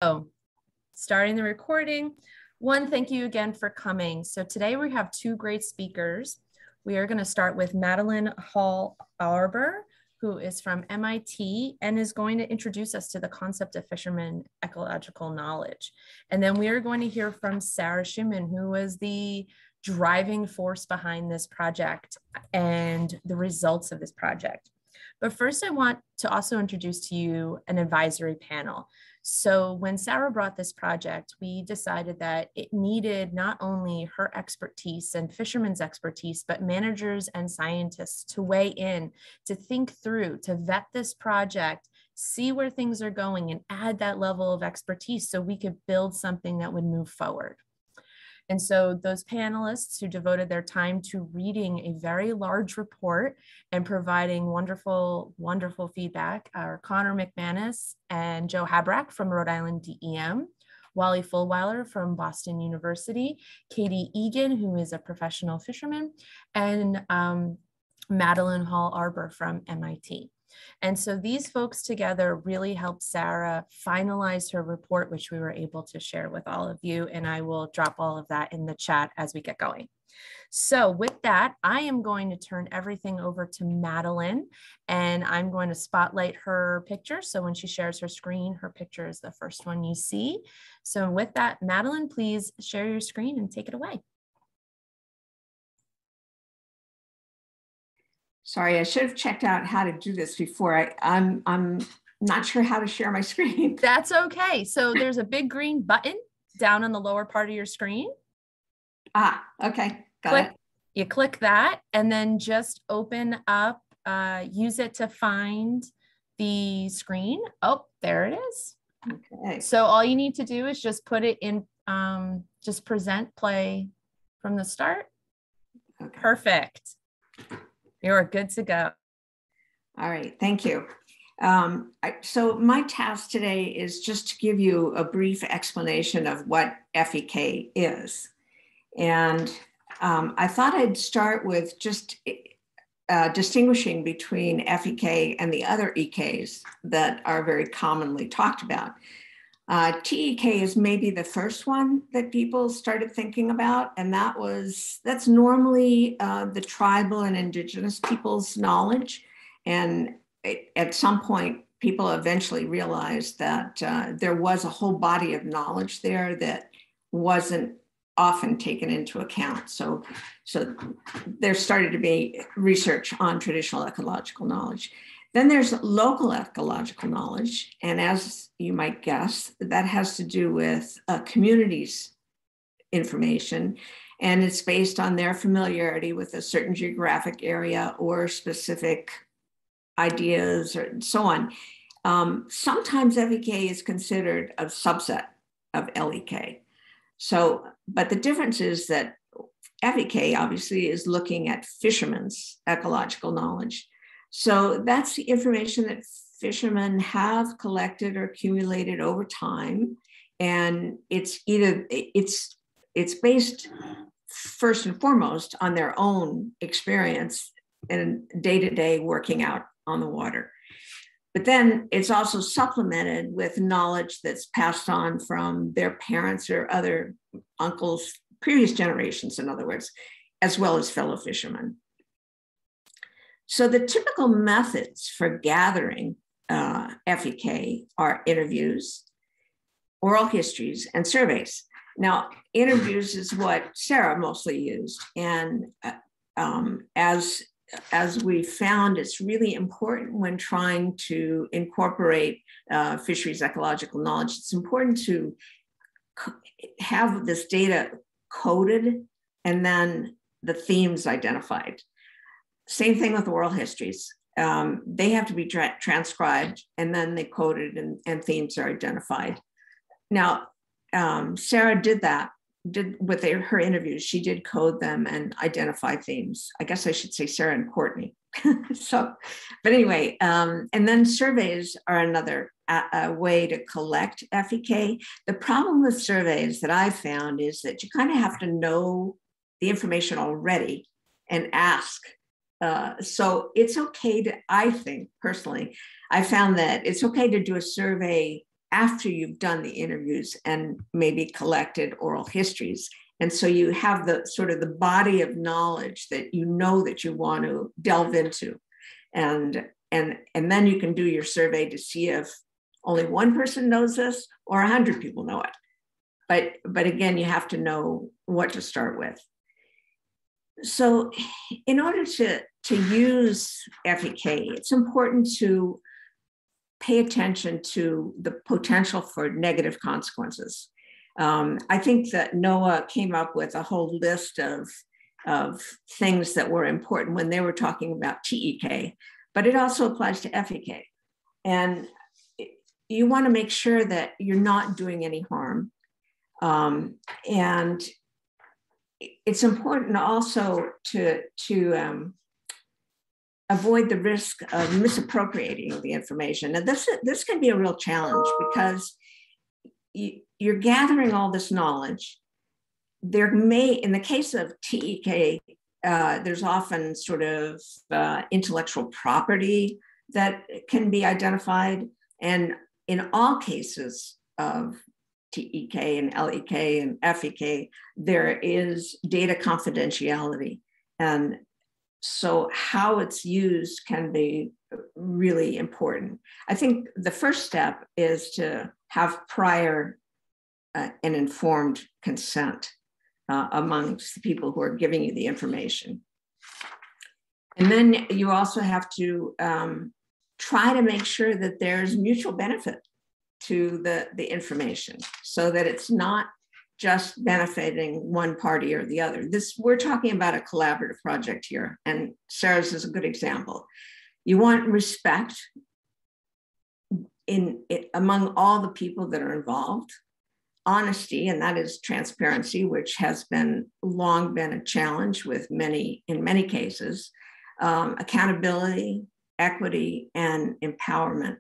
So, starting the recording. One, thank you again for coming. So today we have two great speakers. We are going to start with Madeleine Hall Arber, who is from MIT and is going to introduce us to the concept of fishermen ecological knowledge. And then we are going to hear from Sarah Schumann, who was the driving force behind this project and the results of this project. But first, I want to also introduce to you an advisory panel. So when Sarah brought this project, we decided that it needed not only her expertise and fishermen's expertise, but managers and scientists to weigh in, to think through, to vet this project, see where things are going, and add that level of expertise so we could build something that would move forward. And so those panelists who devoted their time to reading a very large report and providing wonderful, wonderful feedback are Connor McManus and Joe Habrack from Rhode Island DEM, Wally Fulweiler from Boston University, Katie Egan, who is a professional fisherman, and Madeleine Hall Arber from MIT. And so these folks together really helped Sarah finalize her report, which we were able to share with all of you. And I will drop all of that in the chat as we get going. So with that, I am going to turn everything over to Madeleine, and I'm going to spotlight her picture. So when she shares her screen, her picture is the first one you see. So with that, Madeleine, please share your screen and take it away. Sorry, I should have checked out how to do this before. I'm not sure how to share my screen. That's okay. So there's a big green button down on the lower part of your screen. Ah, okay, got it. You click that and then just open up, use it to find the screen. Oh, there it is. Okay. So all you need to do is just put it in, just present play from the start. Okay. Perfect. You're good to go. All right, thank you. So my task today is just to give you a brief explanation of what FEK is. And I thought I'd start with just distinguishing between FEK and the other EKs that are very commonly talked about. TEK is maybe the first one that people started thinking about, and that's normally the tribal and indigenous people's knowledge. And at some point, people eventually realized that there was a whole body of knowledge there that wasn't often taken into account. So there started to be research on traditional ecological knowledge. Then there's local ecological knowledge. And as you might guess, that has to do with communities' information. And it's based on their familiarity with a certain geographic area or specific ideas or so on. Sometimes FEK is considered a subset of LEK. So, but the difference is that FEK obviously is looking at fishermen's ecological knowledge. So that's the information that fishermen have collected or accumulated over time. And it's based first and foremost on their own experience and day-to-day working out on the water. But then it's also supplemented with knowledge that's passed on from their parents or other uncles, previous generations, in other words, as well as fellow fishermen. So the typical methods for gathering FEK are interviews, oral histories, and surveys. Now, interviews is what Sarah mostly used. And as we found, it's really important when trying to incorporate fisheries ecological knowledge. It's important to have this data coded and then the themes identified. Same thing with oral histories. They have to be transcribed and then they coded and themes are identified. Now, Sarah did with her interviews. She did code them and identify themes. I guess I should say Sarah and Courtney. But anyway, and then surveys are another way to collect FEK. The problem with surveys that I found is that you kind of have to know the information already and ask. So it's okay to, I think personally, I found that it's okay to do a survey after you've done the interviews and maybe collected oral histories. And so you have the sort of the body of knowledge that you know that you want to delve into. And then you can do your survey to see if only one person knows this or 100 people know it. But again, you have to know what to start with. So in order to use FEK, it's important to pay attention to the potential for negative consequences. I think that NOAA came up with a whole list of things that were important when they were talking about TEK, but it also applies to FEK. And you want to make sure that you're not doing any harm. And it's important also to avoid the risk of misappropriating the information. And this can be a real challenge because you're gathering all this knowledge. There may, in the case of TEK, there's often sort of intellectual property that can be identified. And in all cases of TEK and LEK and FEK, there is data confidentiality. And so how it's used can be really important. I think the first step is to have prior and informed consent amongst the people who are giving you the information. And then you also have to try to make sure that there's mutual benefit to the information so that it's not just benefiting one party or the other. We're talking about a collaborative project here, and Sarah's is a good example. You want respect among all the people that are involved, honesty, and that is transparency, which has long been a challenge in many cases, accountability, equity, and empowerment.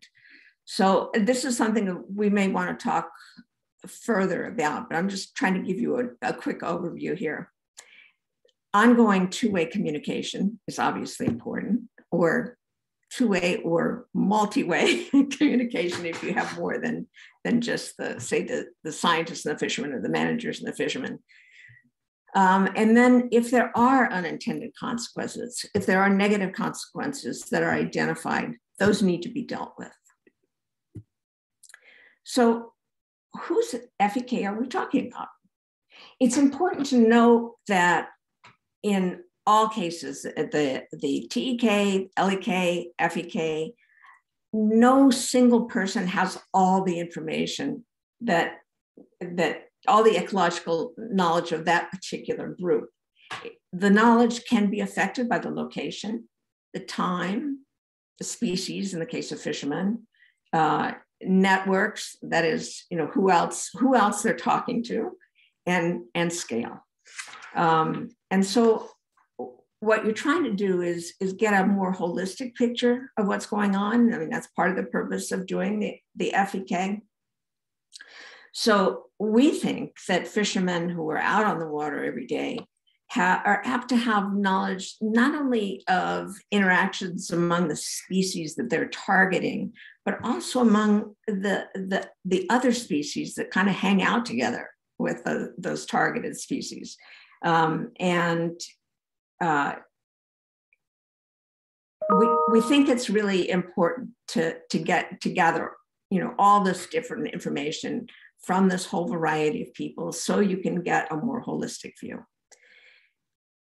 So this is something that we may want to talk further about, but I'm just trying to give you a quick overview here. Ongoing two-way communication is obviously important, or two-way or multi-way communication if you have more than just the scientists and the fishermen, or the managers and the fishermen. And then if there are unintended consequences, if there are negative consequences that are identified, those need to be dealt with. So whose FEK are we talking about? It's important to know that in all cases, the TEK, LEK, FEK, no single person has all the information that all the ecological knowledge of that particular group. The knowledge can be affected by the location, the time, the species, in the case of fishermen, networks, that is, who else they're talking to, and scale. And so what you're trying to do is get a more holistic picture of what's going on. I mean, that's part of the purpose of doing the FEK. So we think that fishermen who are out on the water every day are apt to have knowledge not only of interactions among the species that they're targeting, but also among the other species that kind of hang out together with those targeted species. We think it's really important to gather, all this different information from this whole variety of people so you can get a more holistic view.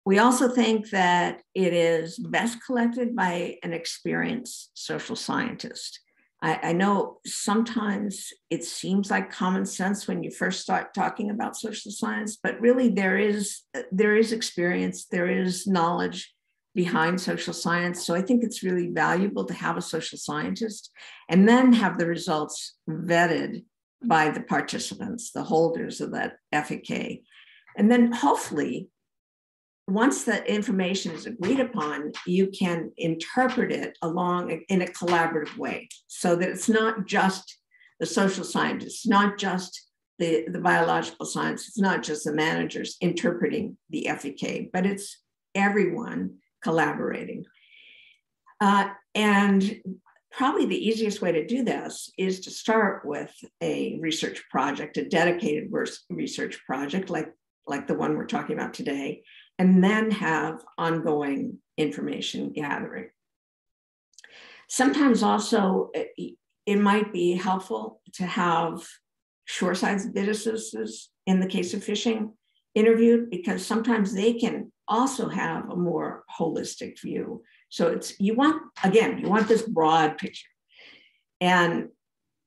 We also think that it is best collected by an experienced social scientist. I know sometimes it seems like common sense when you first start talking about social science, but really there is experience, there is knowledge behind social science. So I think it's really valuable to have a social scientist and then have the results vetted by the participants, the holders of that FEK. And then hopefully, once that information is agreed upon, you can interpret it in a collaborative way so that it's not just the social scientists, not just the biological science, it's not just the managers interpreting the FEK, but it's everyone collaborating. And probably the easiest way to do this is to start with a research project, a dedicated research project like the one we're talking about today, and then have ongoing information gathering. Sometimes also it might be helpful to have shoreside businesses, in the case of fishing, interviewed, because sometimes they can also have a more holistic view. So you want this broad picture. And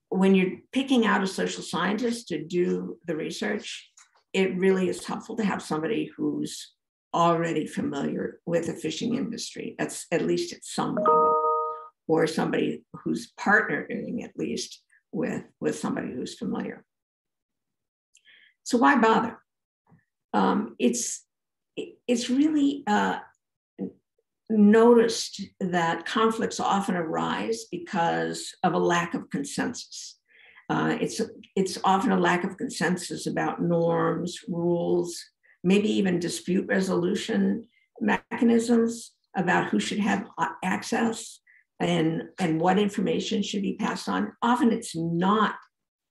when you're picking out a social scientist to do the research, it really is helpful to have somebody who's already familiar with the fishing industry, at least at some level, or somebody who's partnering at least with somebody who's familiar. So why bother? It's really noticed that conflicts often arise because of a lack of consensus. It's often a lack of consensus about norms, rules, maybe even dispute resolution mechanisms about who should have access and what information should be passed on. Often it's not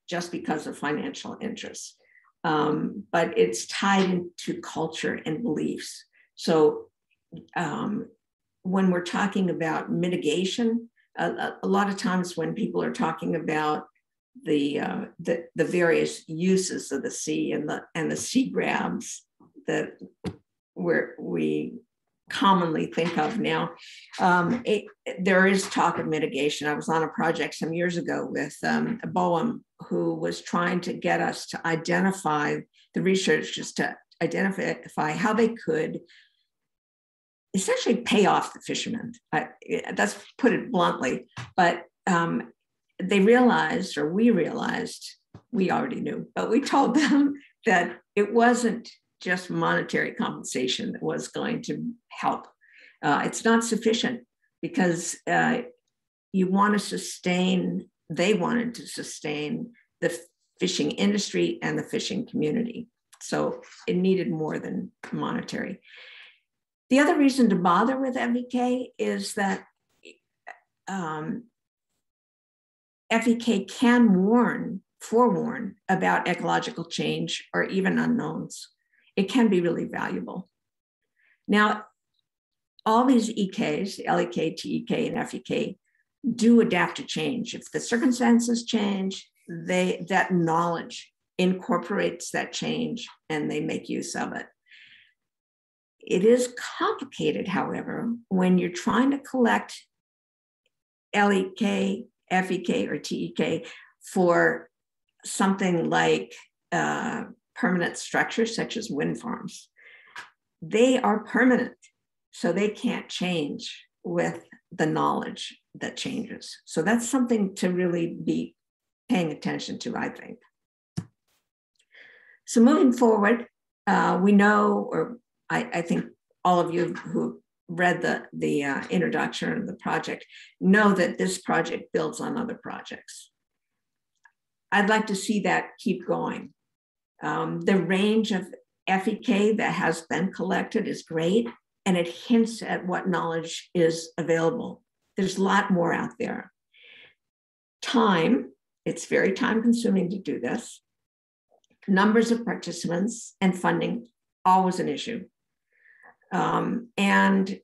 just because of financial interests, but it's tied into culture and beliefs. So when we're talking about mitigation, a lot of times when people are talking about the various uses of the sea and the sea grabs that we commonly think of now, there is talk of mitigation. I was on a project some years ago with a BOEM who was trying to get us to identify, the researchers to identify how they could essentially pay off the fishermen. That's put it bluntly, but they realized, or we realized, we already knew, but we told them that it wasn't just monetary compensation that was going to help. It's not sufficient because you want to sustain, they wanted to sustain the fishing industry and the fishing community. So it needed more than monetary. The other reason to bother with FEK is that FEK can forewarn about ecological change or even unknowns. It can be really valuable. Now, all these EKs, LEK, TEK, and FEK, do adapt to change. If the circumstances change, that knowledge incorporates that change and they make use of it. It is complicated, however, when you're trying to collect LEK, FEK, or TEK for something like permanent structures such as wind farms. They are permanent, so they can't change with the knowledge that changes. So that's something to really be paying attention to, I think. So moving forward, we know, or I think all of you who read the introduction of the project know that this project builds on other projects. I'd like to see that keep going. The range of FEK that has been collected is great, and it hints at what knowledge is available. There's a lot more out there. Time, it's very time consuming to do this. Numbers of participants and funding, always an issue. And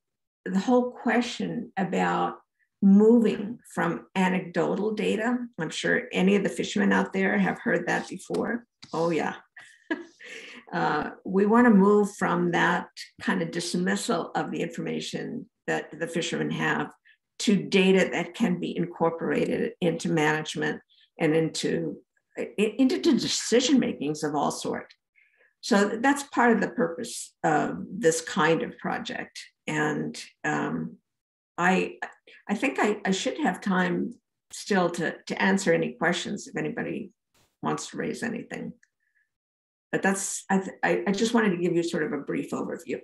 the whole question about moving from anecdotal data, I'm sure any of the fishermen out there have heard that before. Oh yeah. We want to move from that kind of dismissal of the information that the fishermen have to data that can be incorporated into management and into decision makings of all sorts. So that's part of the purpose of this kind of project. And I think I should have time still to answer any questions if anybody wants to raise anything. But that's, I just wanted to give you sort of a brief overview.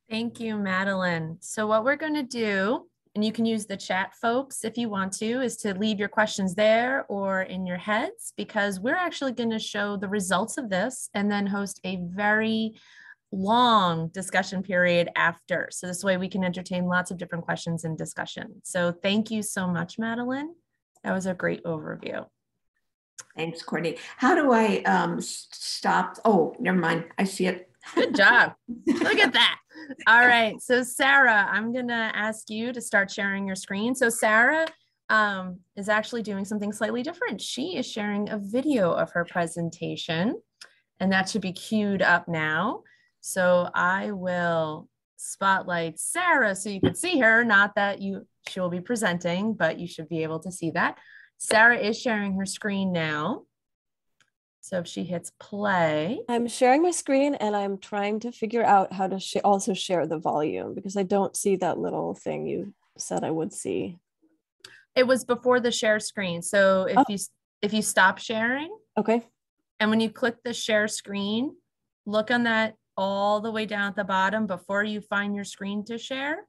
Thank you, Madeleine. So what we're going to do, and you can use the chat, folks, if you want to, is to leave your questions there or in your heads, because we're actually going to show the results of this and then host a very long discussion period after. So this way we can entertain lots of different questions and discussion. So thank you so much, Madeleine. That was a great overview. Thanks, Courtney. How do I stop? Oh, never mind. I see it. Good job. Look at that. All right. So Sarah, I'm going to ask you to start sharing your screen. So Sarah is actually doing something slightly different. She is sharing a video of her presentation, and that should be queued up now. So I will spotlight Sarah so you can see her, not that she will be presenting, but you should be able to see that. Sarah is sharing her screen now. So if she hits play. I'm sharing my screen and I'm trying to figure out how to also share the volume because I don't see that little thing you said I would see. It was before the share screen. So if you stop sharing. Okay. And when you click the share screen, look on that all the way down at the bottom before you find your screen to share.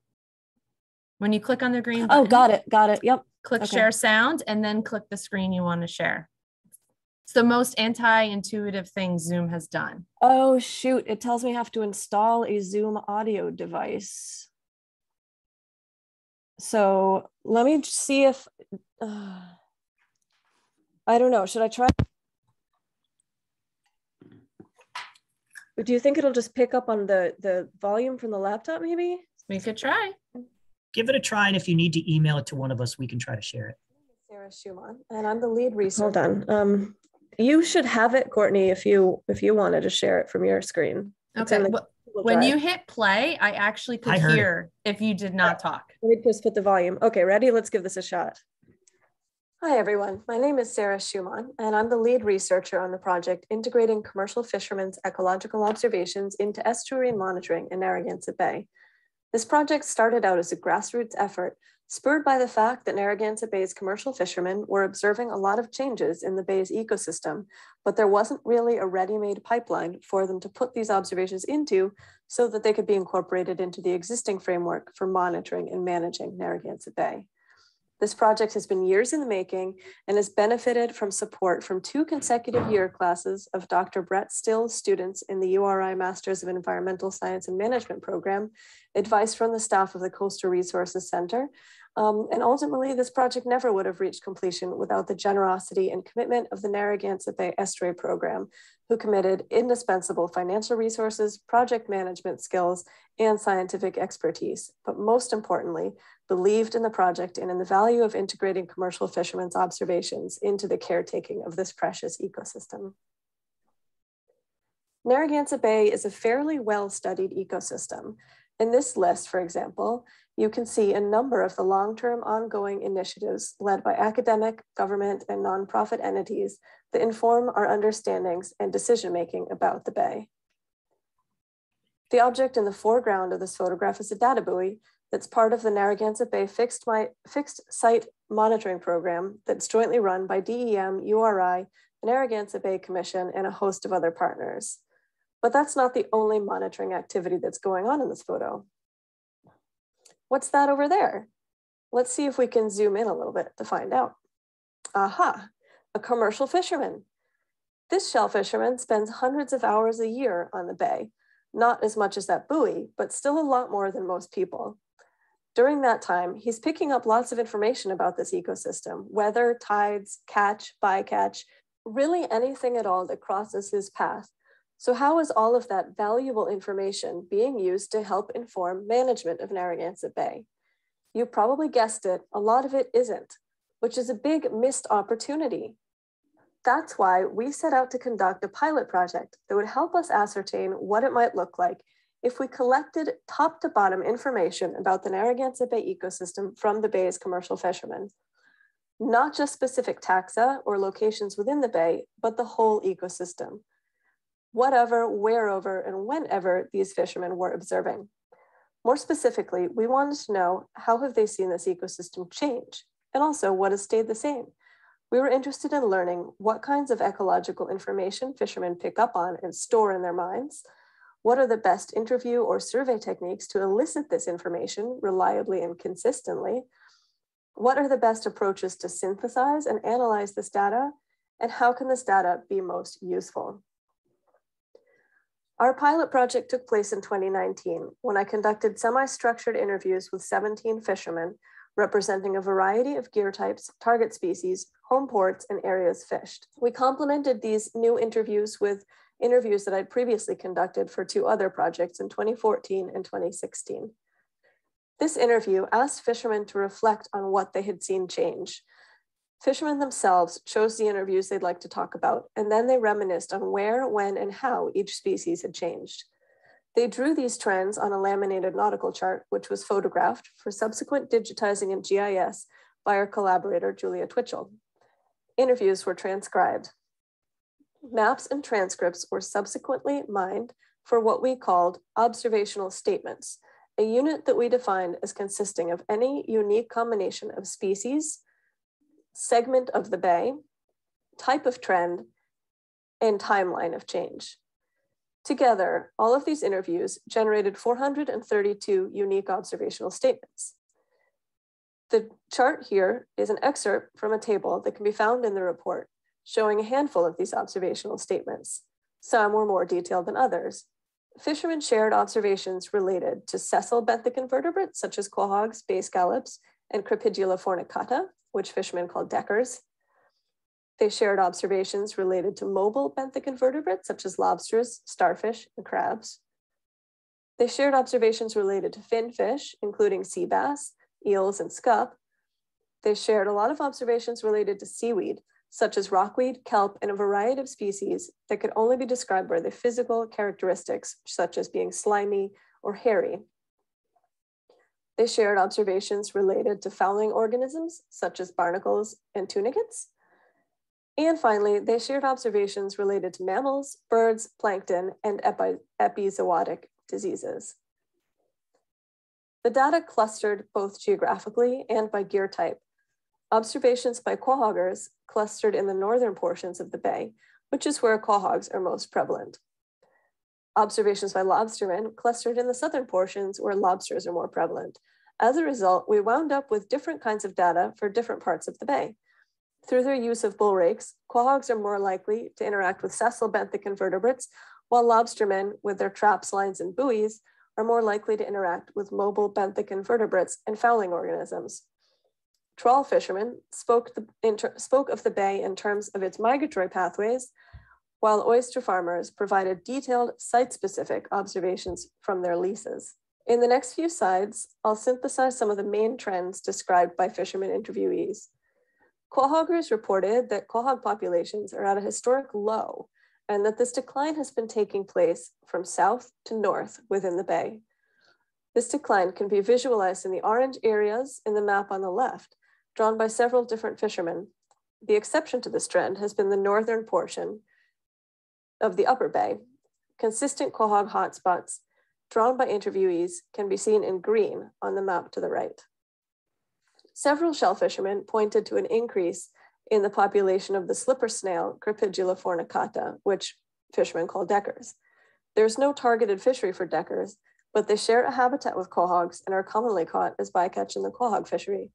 When you click on the green button. Oh, got it. Yep. Click share sound and then click the screen you want to share. It's the most anti-intuitive thing Zoom has done. Oh, shoot. It tells me I have to install a Zoom audio device. So let me see if, I don't know. Should I try? Do you think it'll just pick up on the volume from the laptop maybe? We could try. Give it a try, and if you need to email it to one of us, we can try to share it. Sarah Schumann, and I'm the lead researcher. Hold on. You should have it, Courtney, if you wanted to share it from your screen. Okay. When you hit play, I actually could hear if you did not talk. Let me just put the volume. Okay, ready? Let's give this a shot. Hi, everyone. My name is Sarah Schumann, and I'm the lead researcher on the project Integrating Commercial Fishermen's Ecological Observations into Estuary Monitoring in Narragansett Bay. This project started out as a grassroots effort spurred by the fact that Narragansett Bay's commercial fishermen were observing a lot of changes in the bay's ecosystem, but there wasn't really a ready-made pipeline for them to put these observations into so that they could be incorporated into the existing framework for monitoring and managing Narragansett Bay. This project has been years in the making and has benefited from support from 2 consecutive year classes of Dr. Brett Still's students in the URI Masters of Environmental Science and Management program, advice from the staff of the Coastal Resources Center, and ultimately this project never would have reached completion without the generosity and commitment of the Narragansett Bay Estuary Program, who committed indispensable financial resources, project management skills, and scientific expertise, but most importantly, believed in the project and in the value of integrating commercial fishermen's observations into the caretaking of this precious ecosystem. Narragansett Bay is a fairly well-studied ecosystem. In this list, for example, you can see a number of the long-term ongoing initiatives led by academic, government, and nonprofit entities that inform our understandings and decision-making about the bay. The object in the foreground of this photograph is a data buoy that's part of the Narragansett Bay Fixed Site Monitoring Program that's jointly run by DEM, URI, the Narragansett Bay Commission, and a host of other partners. But that's not the only monitoring activity that's going on in this photo. What's that over there? Let's see if we can zoom in a little bit to find out. Aha, a commercial fisherman. This shell fisherman spends hundreds of hours a year on the bay, not as much as that buoy, but still a lot more than most people. During that time, he's picking up lots of information about this ecosystem, weather, tides, catch, bycatch, really anything at all that crosses his path. So how is all of that valuable information being used to help inform management of Narragansett Bay? You probably guessed it, a lot of it isn't, which is a big missed opportunity. That's why we set out to conduct a pilot project that would help us ascertain what it might look like if we collected top to bottom information about the Narragansett Bay ecosystem from the bay's commercial fishermen. Not just specific taxa or locations within the bay, but the whole ecosystem. Whatever, wherever, and whenever these fishermen were observing. More specifically, we wanted to know how have they seen this ecosystem change, and also what has stayed the same. We were interested in learning what kinds of ecological information fishermen pick up on and store in their minds. What are the best interview or survey techniques to elicit this information reliably and consistently? What are the best approaches to synthesize and analyze this data? And how can this data be most useful? Our pilot project took place in 2019 when I conducted semi-structured interviews with 17 fishermen representing a variety of gear types, target species, home ports, and areas fished. We complemented these new interviews with interviews that I'd previously conducted for 2 other projects in 2014 and 2016. This interview asked fishermen to reflect on what they had seen change. Fishermen themselves chose the interviews they'd like to talk about, and then they reminisced on where, when, and how each species had changed. They drew these trends on a laminated nautical chart, which was photographed for subsequent digitizing in GIS by our collaborator, Julia Twitchell. Interviews were transcribed. Maps and transcripts were subsequently mined for what we called observational statements, a unit that we defined as consisting of any unique combination of species, segment of the bay, type of trend, and timeline of change. Together, all of these interviews generated 432 unique observational statements. The chart here is an excerpt from a table that can be found in the report, showing a handful of these observational statements. Some were more detailed than others. Fishermen shared observations related to sessile benthic invertebrates, such as quahogs, bay scallops, and Crepidula fornicata, which fishermen called deckers. They shared observations related to mobile benthic invertebrates, such as lobsters, starfish, and crabs. They shared observations related to finfish, including sea bass, eels, and scup. They shared a lot of observations related to seaweed, such as rockweed, kelp, and a variety of species that could only be described by their physical characteristics, such as being slimy or hairy. They shared observations related to fouling organisms, such as barnacles and tunicates. And finally, they shared observations related to mammals, birds, plankton, and epizootic diseases. The data clustered both geographically and by gear type. Observations by quahoggers clustered in the northern portions of the bay, which is where quahogs are most prevalent. Observations by lobstermen clustered in the southern portions where lobsters are more prevalent. As a result, we wound up with different kinds of data for different parts of the bay. Through their use of bull rakes, quahogs are more likely to interact with sessile benthic invertebrates, while lobstermen, with their traps, lines, and buoys, are more likely to interact with mobile benthic invertebrates and fouling organisms. Trawl fishermen spoke of the bay in terms of its migratory pathways, while oyster farmers provided detailed site-specific observations from their leases. In the next few slides, I'll synthesize some of the main trends described by fishermen interviewees. Quahoggers reported that quahog populations are at a historic low and that this decline has been taking place from south to north within the bay. This decline can be visualized in the orange areas in the map on the left, drawn by several different fishermen. The exception to this trend has been the northern portion of the upper bay. Consistent quahog hotspots drawn by interviewees can be seen in green on the map to the right. Several shell fishermen pointed to an increase in the population of the slipper snail, Crepidula fornicata, which fishermen call deckers. There's no targeted fishery for deckers, but they share a habitat with quahogs and are commonly caught as bycatch in the quahog fishery.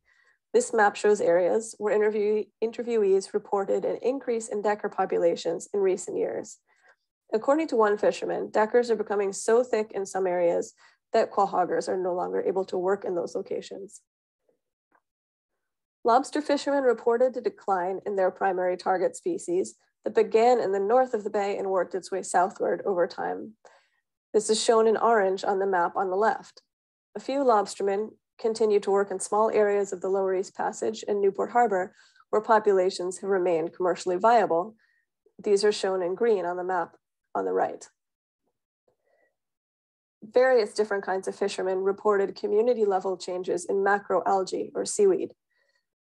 This map shows areas where interviewees reported an increase in decker populations in recent years. According to one fisherman, deckers are becoming so thick in some areas that quahoggers are no longer able to work in those locations. Lobster fishermen reported a decline in their primary target species that began in the north of the bay and worked its way southward over time. This is shown in orange on the map on the left. A few lobstermen continue to work in small areas of the Lower East Passage and Newport Harbor, where populations have remained commercially viable. These are shown in green on the map on the right. Various different kinds of fishermen reported community level changes in macroalgae or seaweed.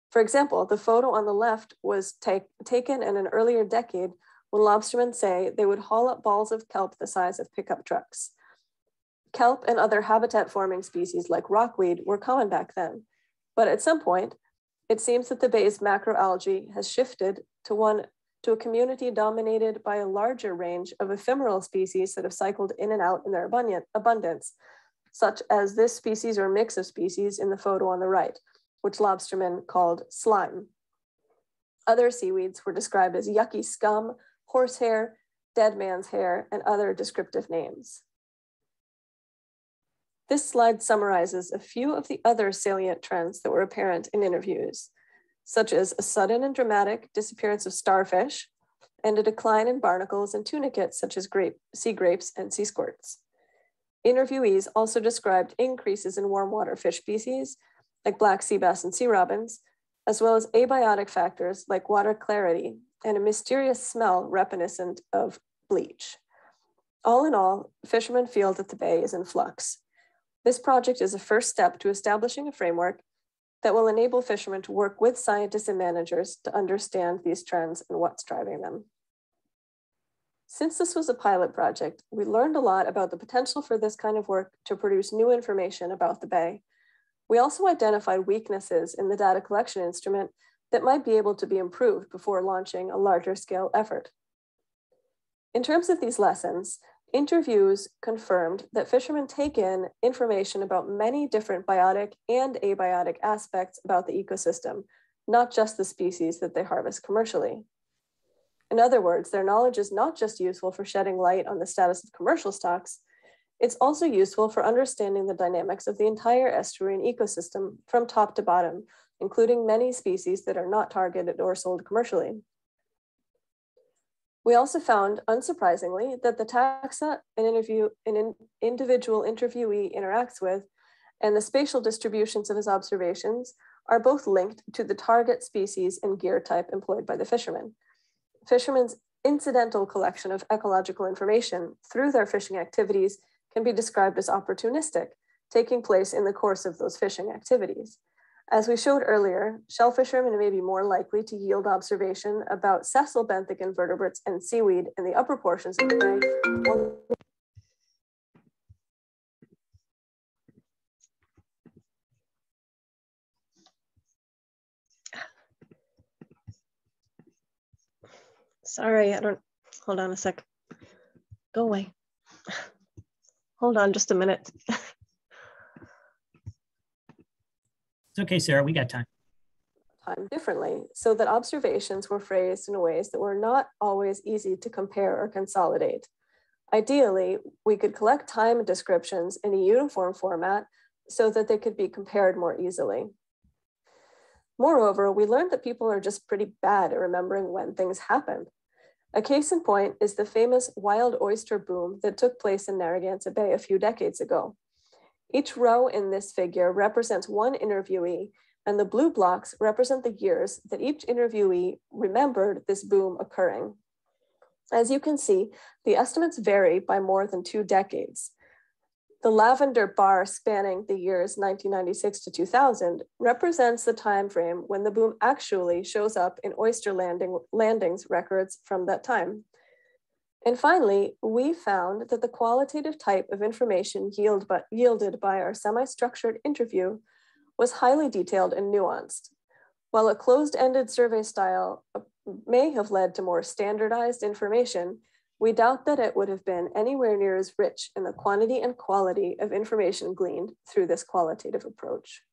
For example, the photo on the left was taken in an earlier decade when lobstermen say they would haul up balls of kelp the size of pickup trucks. Kelp and other habitat forming species like rockweed were common back then, but at some point, it seems that the bay's macroalgae has shifted to a community dominated by a larger range of ephemeral species that have cycled in and out in their abundance, such as this species or mix of species in the photo on the right, which lobstermen called slime. Other seaweeds were described as yucky scum, horsehair, dead man's hair, and other descriptive names. This slide summarizes a few of the other salient trends that were apparent in interviews, such as a sudden and dramatic disappearance of starfish and a decline in barnacles and tunicates such as sea grapes and sea squirts. Interviewees also described increases in warm water fish species like black sea bass and sea robins, as well as abiotic factors like water clarity and a mysterious smell reminiscent of bleach. All in all, fishermen feel that the bay is in flux. This project is a first step to establishing a framework that will enable fishermen to work with scientists and managers to understand these trends and what's driving them. Since this was a pilot project, we learned a lot about the potential for this kind of work to produce new information about the bay. We also identified weaknesses in the data collection instrument that might be able to be improved before launching a larger scale effort. In terms of these lessons, interviews confirmed that fishermen take in information about many different biotic and abiotic aspects about the ecosystem, not just the species that they harvest commercially. In other words, their knowledge is not just useful for shedding light on the status of commercial stocks, it's also useful for understanding the dynamics of the entire estuarine ecosystem from top to bottom, including many species that are not targeted or sold commercially. We also found, unsurprisingly, that the taxa an individual interviewee interacts with and the spatial distributions of his observations are both linked to the target species and gear type employed by the fishermen. Fishermen's incidental collection of ecological information through their fishing activities can be described as opportunistic, taking place in the course of those fishing activities. As we showed earlier, shell fishermen may be more likely to yield observation about sessile benthic invertebrates and seaweed in the upper portions of the bay. Sorry, hold on a sec. Go away. Hold on just a minute. It's okay, Sarah, we got time. Differently, so that observations were phrased in ways that were not always easy to compare or consolidate. Ideally, we could collect time descriptions in a uniform format so that they could be compared more easily. Moreover, we learned that people are just pretty bad at remembering when things happened. A case in point is the famous wild oyster boom that took place in Narragansett Bay a few decades ago. Each row in this figure represents one interviewee, and the blue blocks represent the years that each interviewee remembered this boom occurring. As you can see, the estimates vary by more than 2 decades. The lavender bar spanning the years 1996 to 2000 represents the time frame when the boom actually shows up in oyster landings records from that time. And finally, we found that the qualitative type of information yielded by our semi-structured interview was highly detailed and nuanced. While a closed-ended survey style may have led to more standardized information, we doubt that it would have been anywhere near as rich in the quantity and quality of information gleaned through this qualitative approach.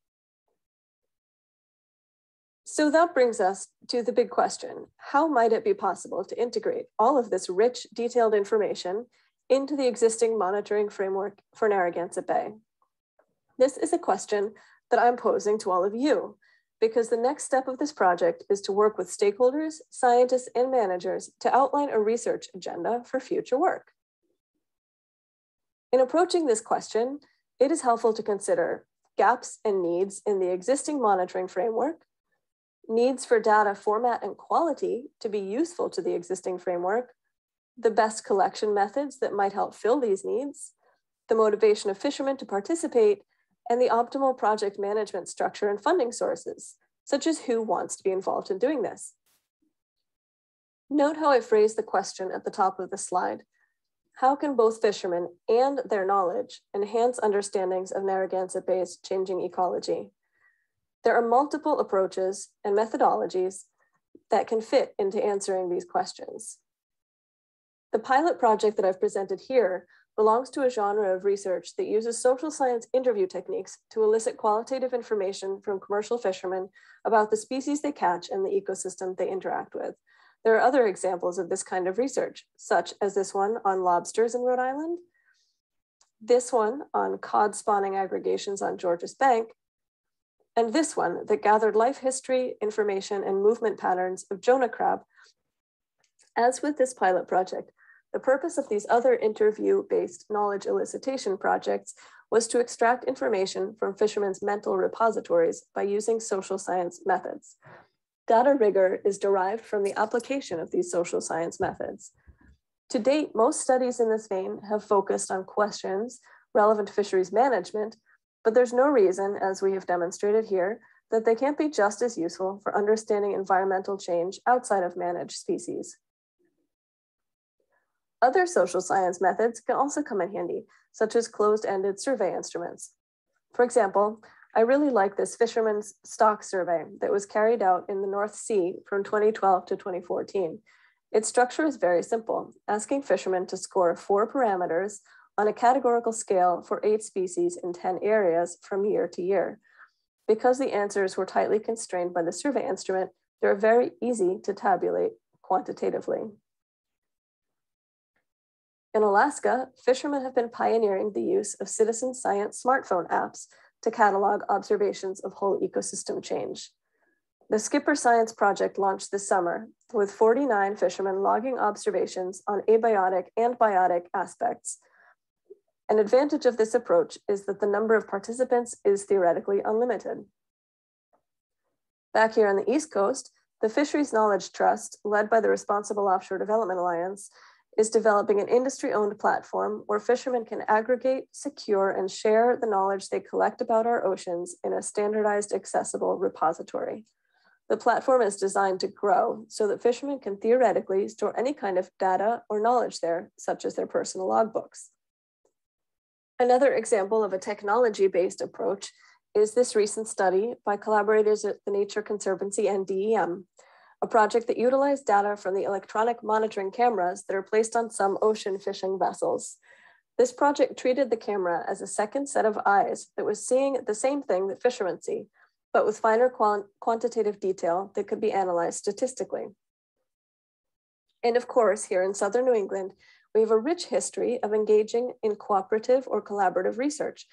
So that brings us to the big question: how might it be possible to integrate all of this rich, detailed information into the existing monitoring framework for Narragansett Bay? This is a question that I'm posing to all of you, because the next step of this project is to work with stakeholders, scientists, and managers to outline a research agenda for future work. In approaching this question, it is helpful to consider gaps and needs in the existing monitoring framework, needs for data format and quality to be useful to the existing framework, the best collection methods that might help fill these needs, the motivation of fishermen to participate, and the optimal project management structure and funding sources, such as who wants to be involved in doing this. Note how I phrased the question at the top of the slide. How can both fishermen and their knowledge enhance understandings of Narragansett Bay's changing ecology? There are multiple approaches and methodologies that can fit into answering these questions. The pilot project that I've presented here belongs to a genre of research that uses social science interview techniques to elicit qualitative information from commercial fishermen about the species they catch and the ecosystem they interact with. There are other examples of this kind of research, such as this one on lobsters in Rhode Island, this one on cod spawning aggregations on Georges Bank, and this one that gathered life history, information, and movement patterns of Jonah crab. As with this pilot project, the purpose of these other interview-based knowledge elicitation projects was to extract information from fishermen's mental repositories by using social science methods. Data rigor is derived from the application of these social science methods. To date, most studies in this vein have focused on questions relevant to fisheries management, but there's no reason, as we have demonstrated here, that they can't be just as useful for understanding environmental change outside of managed species. Other social science methods can also come in handy, such as closed-ended survey instruments. For example, I really like this fisherman's stock survey that was carried out in the North Sea from 2012 to 2014. Its structure is very simple, asking fishermen to score 4 parameters on a categorical scale for 8 species in 10 areas from year to year. Because the answers were tightly constrained by the survey instrument, they're very easy to tabulate quantitatively. In Alaska, fishermen have been pioneering the use of citizen science smartphone apps to catalog observations of whole ecosystem change. The Skipper Science Project launched this summer, with 49 fishermen logging observations on abiotic and biotic aspects. An advantage of this approach is that the number of participants is theoretically unlimited. Back here on the East Coast, the Fisheries Knowledge Trust, led by the Responsible Offshore Development Alliance, is developing an industry-owned platform where fishermen can aggregate, secure, and share the knowledge they collect about our oceans in a standardized, accessible repository. The platform is designed to grow so that fishermen can theoretically store any kind of data or knowledge there, such as their personal logbooks. Another example of a technology-based approach is this recent study by collaborators at the Nature Conservancy and DEM, a project that utilized data from the electronic monitoring cameras that are placed on some ocean fishing vessels. This project treated the camera as a second set of eyes that was seeing the same thing that fishermen see, but with finer quantitative detail that could be analyzed statistically. And of course, here in Southern New England, we have a rich history of engaging in cooperative or collaborative research,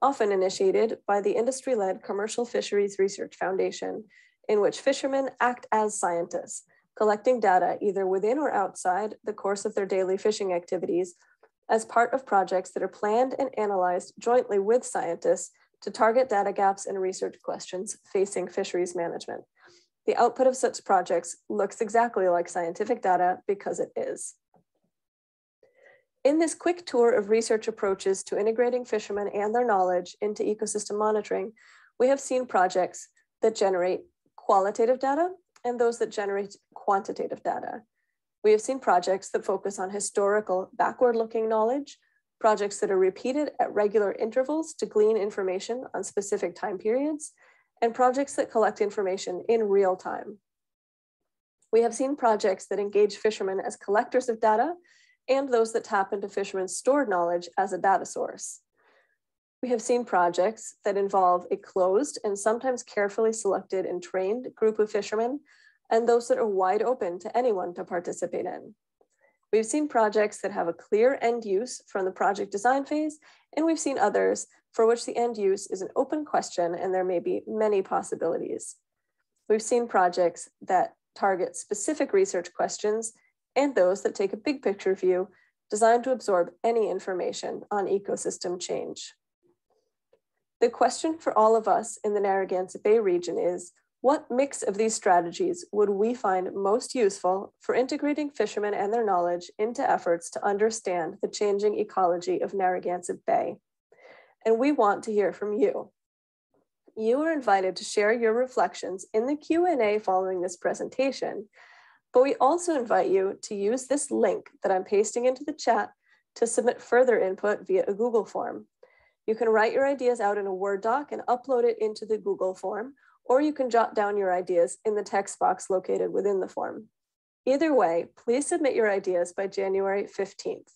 often initiated by the industry-led Commercial Fisheries Research Foundation, in which fishermen act as scientists, collecting data either within or outside the course of their daily fishing activities as part of projects that are planned and analyzed jointly with scientists to target data gaps and research questions facing fisheries management. The output of such projects looks exactly like scientific data because it is. In this quick tour of research approaches to integrating fishermen and their knowledge into ecosystem monitoring, we have seen projects that generate qualitative data and those that generate quantitative data. We have seen projects that focus on historical backward-looking knowledge, projects that are repeated at regular intervals to glean information on specific time periods, and projects that collect information in real time. We have seen projects that engage fishermen as collectors of data and those that tap into fishermen's stored knowledge as a data source. We have seen projects that involve a closed and sometimes carefully selected and trained group of fishermen, and those that are wide open to anyone to participate in. We've seen projects that have a clear end use from the project design phase, and we've seen others for which the end use is an open question and there may be many possibilities. We've seen projects that target specific research questions and those that take a big picture view designed to absorb any information on ecosystem change. The question for all of us in the Narragansett Bay region is, what mix of these strategies would we find most useful for integrating fishermen and their knowledge into efforts to understand the changing ecology of Narragansett Bay? And we want to hear from you. You are invited to share your reflections in the Q&A following this presentation, but we also invite you to use this link that I'm pasting into the chat to submit further input via a Google form. You can write your ideas out in a Word doc and upload it into the Google form, or you can jot down your ideas in the text box located within the form. Either way, please submit your ideas by January 15th.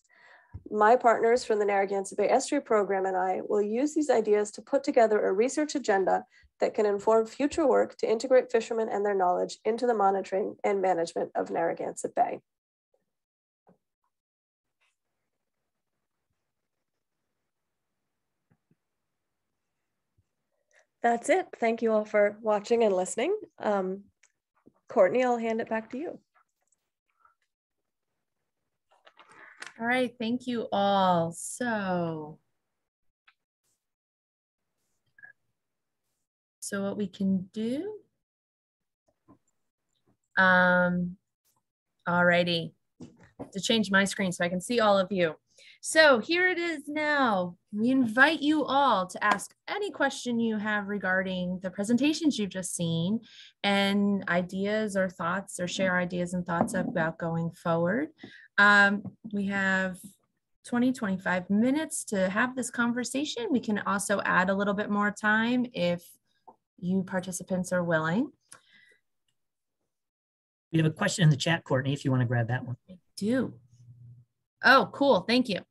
My partners from the Narragansett Bay Estuary Program and I will use these ideas to put together a research agenda that can inform future work to integrate fishermen and their knowledge into the monitoring and management of Narragansett Bay. That's it. Thank you all for watching and listening. Courtney, I'll hand it back to you. All right, thank you all. So what we can do, alrighty, to change my screen so I can see all of you. So here it is now. We invite you all to ask any question you have regarding the presentations you've just seen and ideas or thoughts, or share ideas and thoughts about going forward. We have 25 minutes to have this conversation. We can also add a little bit more time if you participants are willing. We have a question in the chat, Courtney, if you want to grab that one. I do. Oh, cool. Thank you.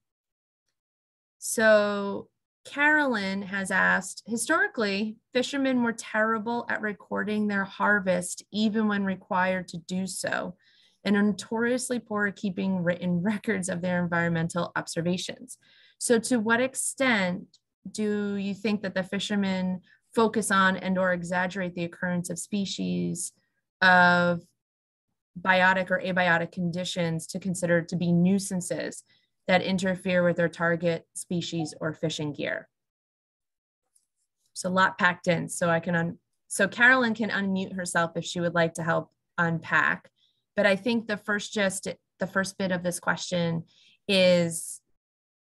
So Carolyn has asked, historically, fishermen were terrible at recording their harvest, even when required to do so, and are notoriously poor at keeping written records of their environmental observations. So to what extent do you think that the fishermen focus on and or exaggerate the occurrence of species of biotic or abiotic conditions to consider to be nuisances that interfere with their target species or fishing gear? So a lot packed in, so I can, so Carolyn can unmute herself if she would like to help unpack. But I think the first bit of this question is,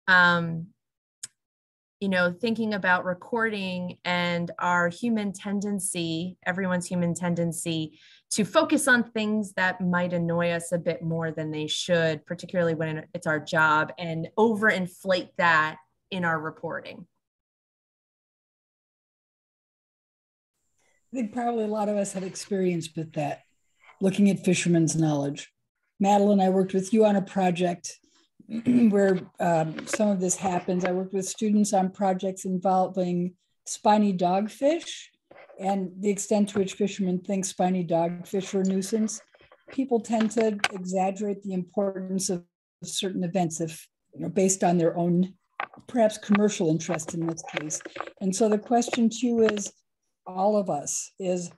you know, thinking about recording and our human tendency, everyone's human tendency to focus on things that might annoy us a bit more than they should, particularly when it's our job, and overinflate that in our reporting. I think probably a lot of us have experience with that, looking at fishermen's knowledge. Madeleine, I worked with you on a project where some of this happens. I worked with students on projects involving spiny dogfish and the extent to which fishermen think spiny dogfish are a nuisance. People tend to exaggerate the importance of certain events if, you know, based on their own, perhaps commercial interest in this case. And so the question to you is, all of us, is,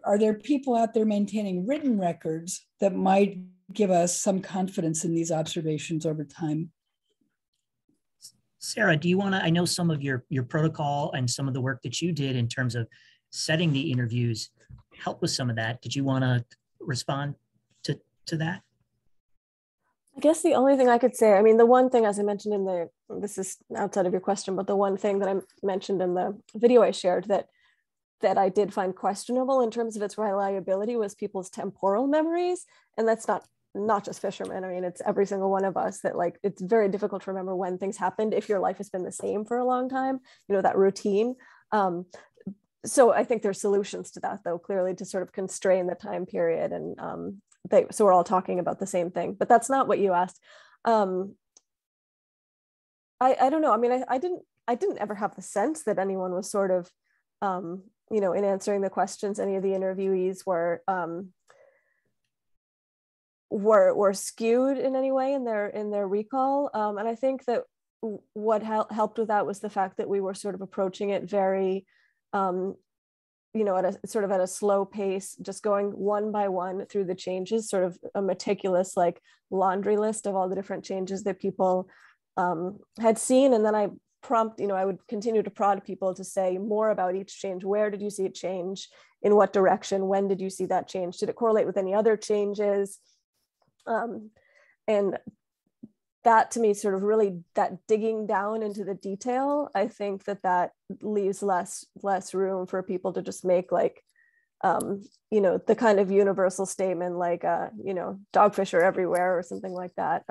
are there people out there maintaining written records that might give us some confidence in these observations over time? Sarah, do you want to, I know some of your protocol and some of the work that you did in terms of setting the interviews help with some of that. Did you want to respond to that? I guess the only thing I could say, I mean, the one thing, as I mentioned in the, this is outside of your question, but the one thing that I mentioned in the video I shared that I did find questionable in terms of its reliability was people's temporal memories. And that's not just fishermen. I mean, it's every single one of us that, like, it's very difficult to remember when things happened if your life has been the same for a long time, you know, that routine. So I think there's solutions to that, though, clearly, to sort of constrain the time period. And so we're all talking about the same thing, but that's not what you asked. I don't know. I mean, I didn't ever have the sense that anyone was sort of, you know, in answering the questions, any of the interviewees were skewed in any way in their recall. And I think that what helped with that was the fact that we were sort of approaching it very, you know, at a slow pace, just going one by one through the changes, sort of a meticulous, like, laundry list of all the different changes that people had seen. And then I would continue to prod people to say more about each change. Where did you see it change? In what direction? When did you see that change? Did it correlate with any other changes? And that, to me, sort of really, that digging down into the detail, I think that leaves less room for people to just make, like, you know, the kind of universal statement like, you know, dogfish are everywhere or something like that.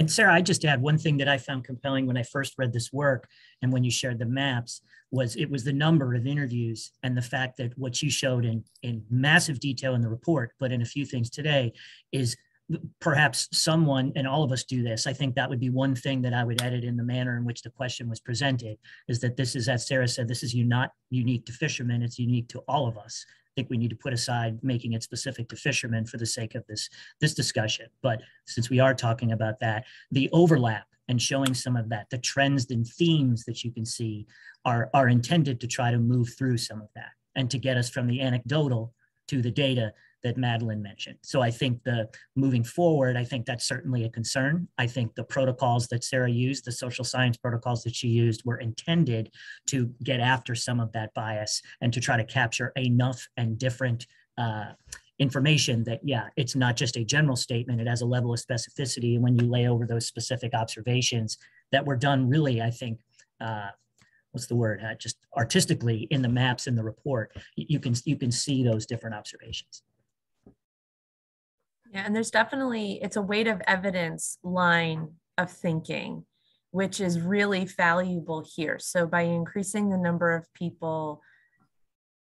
And Sarah, I just add one thing that I found compelling when I first read this work and when you shared the maps was the number of interviews and the fact that what you showed in massive detail in the report, but in a few things today, is perhaps someone, and all of us do this, I think that would be one thing that I would edit in the manner in which the question was presented, is that this is, as Sarah said, this is not unique to fishermen, it's unique to all of us. I think we need to put aside making it specific to fishermen for the sake of this discussion. But since we are talking about that, the overlap and showing some of that, the trends and themes that you can see are intended to try to move through some of that and to get us from the anecdotal to the data that Madeleine mentioned. So I think moving forward, I think that's certainly a concern. I think the protocols that Sarah used, the social science protocols that she used, were intended to get after some of that bias and to try to capture enough and different information that, yeah, it's not just a general statement, it has a level of specificity. And when you lay over those specific observations that were done really, I think, what's the word, just artistically in the maps in the report, you can see those different observations. Yeah, and there's definitely, it's a weight of evidence line of thinking, which is really valuable here. So by increasing the number of people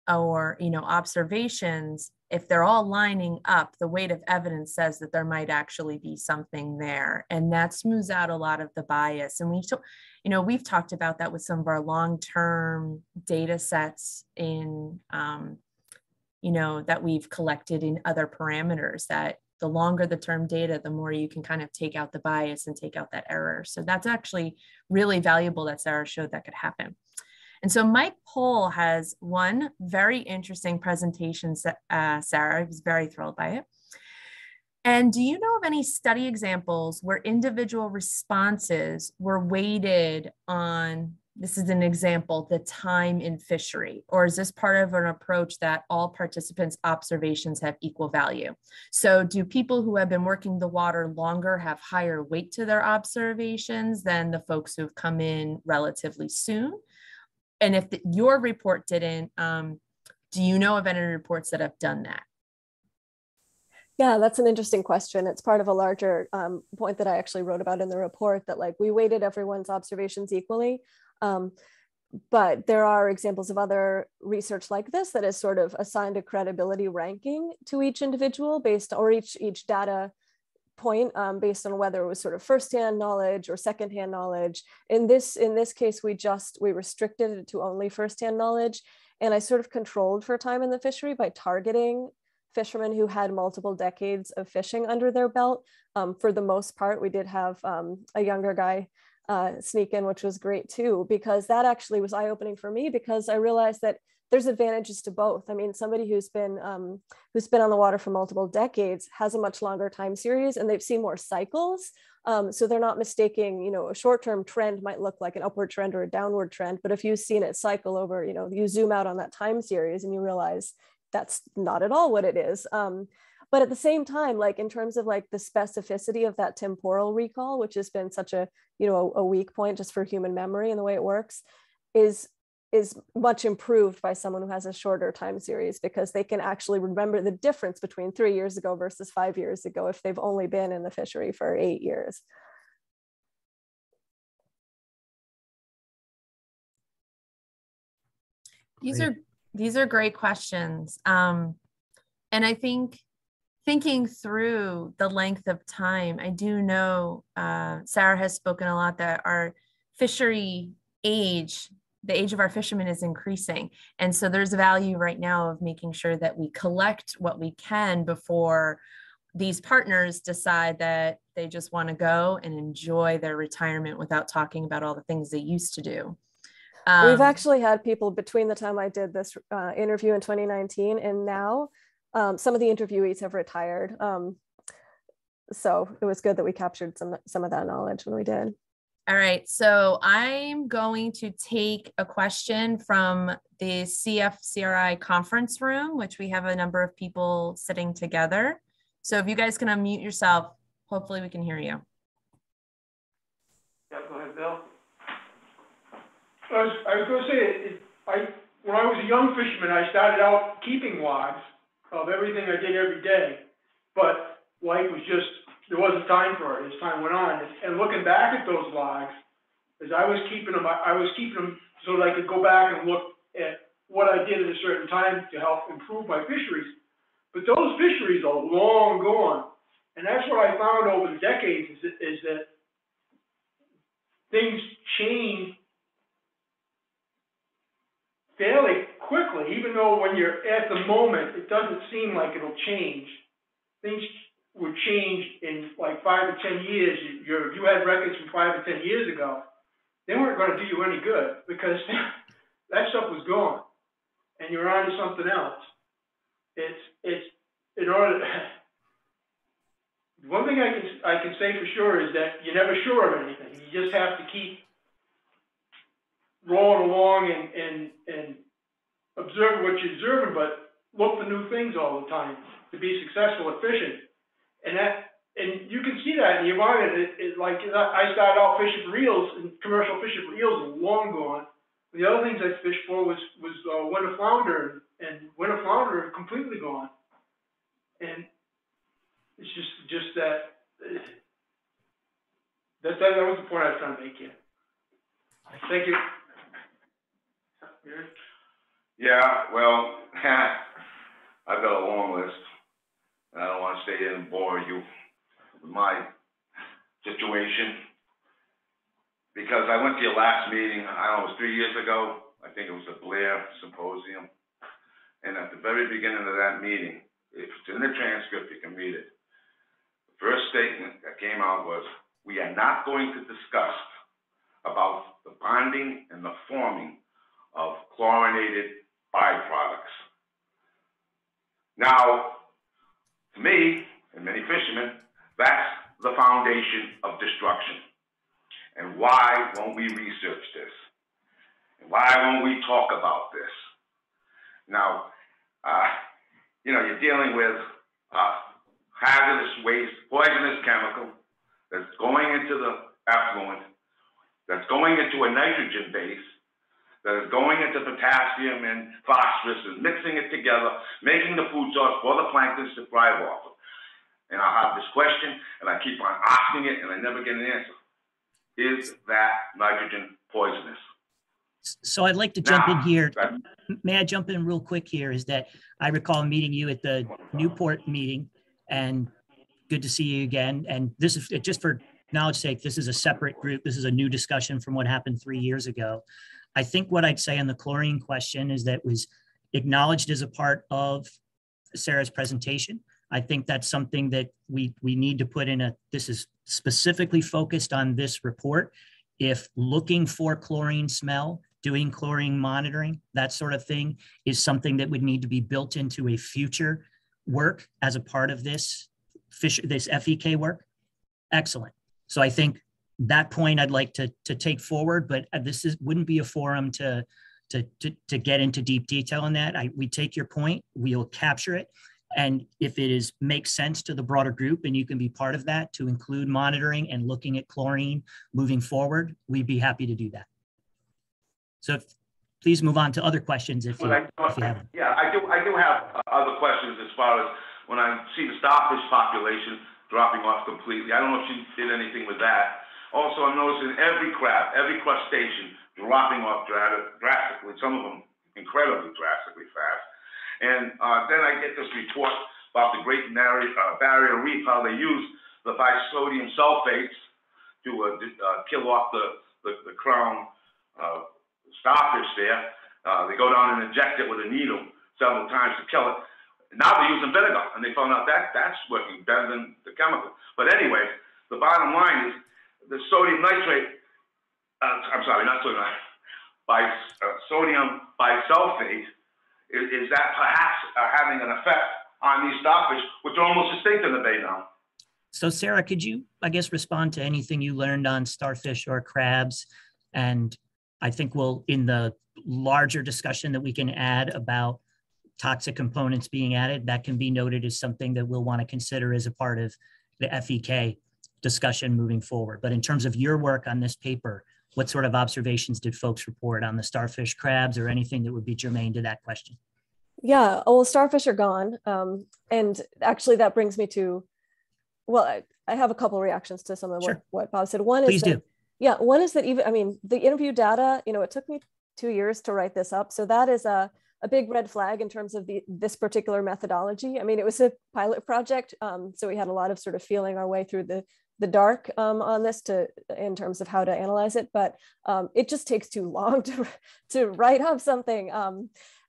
or, observations, if they're all lining up, the weight of evidence says that there might actually be something there. And that smooths out a lot of the bias. And we've talked about that with some of our long-term data sets in, that we've collected in other parameters, that the longer the term data, the more you can kind of take out the bias and take out that error. So that's actually really valuable that Sarah showed that could happen. And so Mike Pohl has one very interesting presentation, Sarah. I was very thrilled by it. And do you know of any study examples where individual responses were weighted on, this is an example, the time in fishery, or is this part of an approach that all participants' observations have equal value? So do people who have been working the water longer have higher weight to their observations than the folks who have come in relatively soon? And if your report didn't, do you know of any reports that have done that? Yeah, that's an interesting question. It's part of a larger point that I actually wrote about in the report, that we weighted everyone's observations equally. But there are examples of other research like this that is sort of assigned a credibility ranking to each individual or each data point based on whether it was sort of firsthand knowledge or secondhand knowledge. In this case, we restricted it to only firsthand knowledge. And I sort of controlled for time in the fishery by targeting fishermen who had multiple decades of fishing under their belt. For the most part, we did have a younger guy sneak in, which was great too, because that actually was eye-opening for me, because I realized that there's advantages to both. I mean, somebody who's been on the water for multiple decades has a much longer time series, and they've seen more cycles. So they're not mistaking, a short-term trend might look like an upward trend or a downward trend, but if you've seen it cycle over, you zoom out on that time series and you realize that's not at all what it is. But at the same time, in terms of the specificity of that temporal recall, which has been such a weak point just for human memory and the way it works, is much improved by someone who has a shorter time series, because they can actually remember the difference between 3 years ago versus 5 years ago if they've only been in the fishery for 8 years. These are great questions. And I think thinking through the length of time, I do know Sarah has spoken a lot that our fishery age, the age of our fishermen, is increasing. And so there's value right now of making sure that we collect what we can before these partners decide that they just want to go and enjoy their retirement without talking about all the things they used to do. We've actually had people between the time I did this interview in 2019 and now, some of the interviewees have retired. So it was good that we captured some of that knowledge when we did. All right, so I'm going to take a question from the CFCRI conference room, which we have a number of people sitting together. So if you guys can unmute yourself, hopefully we can hear you. Yeah, go ahead, Bill. I was going to say, when I was a young fisherman, I started out keeping logs of everything I did every day, but life was just, there wasn't time for it as time went on. And looking back at those logs, as I was keeping them so that I could go back and look at what I did at a certain time to help improve my fisheries. But those fisheries are long gone. And that's what I found over the decades is that things change fairly quickly, even though when you're at the moment, it doesn't seem like it'll change. Things would change in like 5 to 10 years. You had records from 5 to 10 years ago. They weren't going to do you any good because that stuff was gone, and you're on to something else. It's in order. One thing I can say for sure is that you're never sure of anything. You just have to keep rolling along and observe what you're observing, but look for new things all the time to be successful at fishing. And you can see that in the environment. Like I started out fishing for eels, and commercial fishing for eels are long gone. The other things I fished for was winter flounder, and winter flounder are completely gone. And it's just that that was the point I was trying to make here. Thank you. Yeah, well, I've got a long list, and I don't want to stay here and bore you with my situation, because I went to your last meeting, I don't know, it was 3 years ago. I think it was a Blair Symposium. And at the very beginning of that meeting, if it's in the transcript, you can read it. The first statement that came out was, we are not going to discuss about the bonding and the forming of chlorinated byproducts. Now, to me, and many fishermen, that's the foundation of destruction. And why won't we research this? And why won't we talk about this? Now, you're dealing with hazardous waste, poisonous chemical that's going into the effluent, that's going into a nitrogen base, that is going into potassium and phosphorus and mixing it together, making the food source for the plankton to thrive off of. And I have this question, and I keep on asking it, and I never get an answer. Is that nitrogen poisonous? So I'd like to jump in here. May I jump in real quick here? Is that I recall meeting you at the Newport meeting, and good to see you again. And this is just for knowledge sake, this is a separate group. This is a new discussion from what happened 3 years ago. I think what I'd say on the chlorine question is that was acknowledged as a part of Sarah's presentation. I think that's something that we need to put in this is specifically focused on this report. If looking for chlorine smell, doing chlorine monitoring, that sort of thing is something that would need to be built into a future work as a part of this FEK work. Excellent. So I think that point I'd like to take forward, but wouldn't be a forum to get into deep detail on that. We take your point, we'll capture it. And if it makes sense to the broader group and you can be part of that to include monitoring and looking at chlorine moving forward, we'd be happy to do that. So please move on to other questions if you have them. Yeah, I do have other questions as far as when I see the starfish population dropping off completely. I don't know if she did anything with that. Also, I'm noticing every crab, every crustacean dropping off drastically, some of them incredibly drastically fast. And then I get this report about the Great Barrier Reef, how they use the bisodium sulfates to kill off the crown starfish there. They go down and inject it with a needle several times to kill it. Now they're using vinegar, and they found out that's working better than the chemical. But anyway, the bottom line is the sodium nitrate, I'm sorry, not sodium nitrate, sodium bisulfate, is that perhaps having an effect on these starfish, which are almost extinct in the bay now? So Sarah, could you, I guess, respond to anything you learned on starfish or crabs? And I think in the larger discussion that we can add about toxic components being added, that can be noted as something that we'll want to consider as a part of the FEK discussion moving forward. But in terms of your work on this paper, what sort of observations did folks report on the starfish, crabs, or anything that would be germane to that question? Yeah, well, starfish are gone. And actually that brings me to, well, I have a couple reactions to some of what Bob said. One is yeah, one is that even, I mean, the interview data, it took me 2 years to write this up. So that is a a big red flag in terms of this particular methodology. I mean, it was a pilot project, so we had a lot of sort of feeling our way through the dark on this in terms of how to analyze it, but it just takes too long to write up something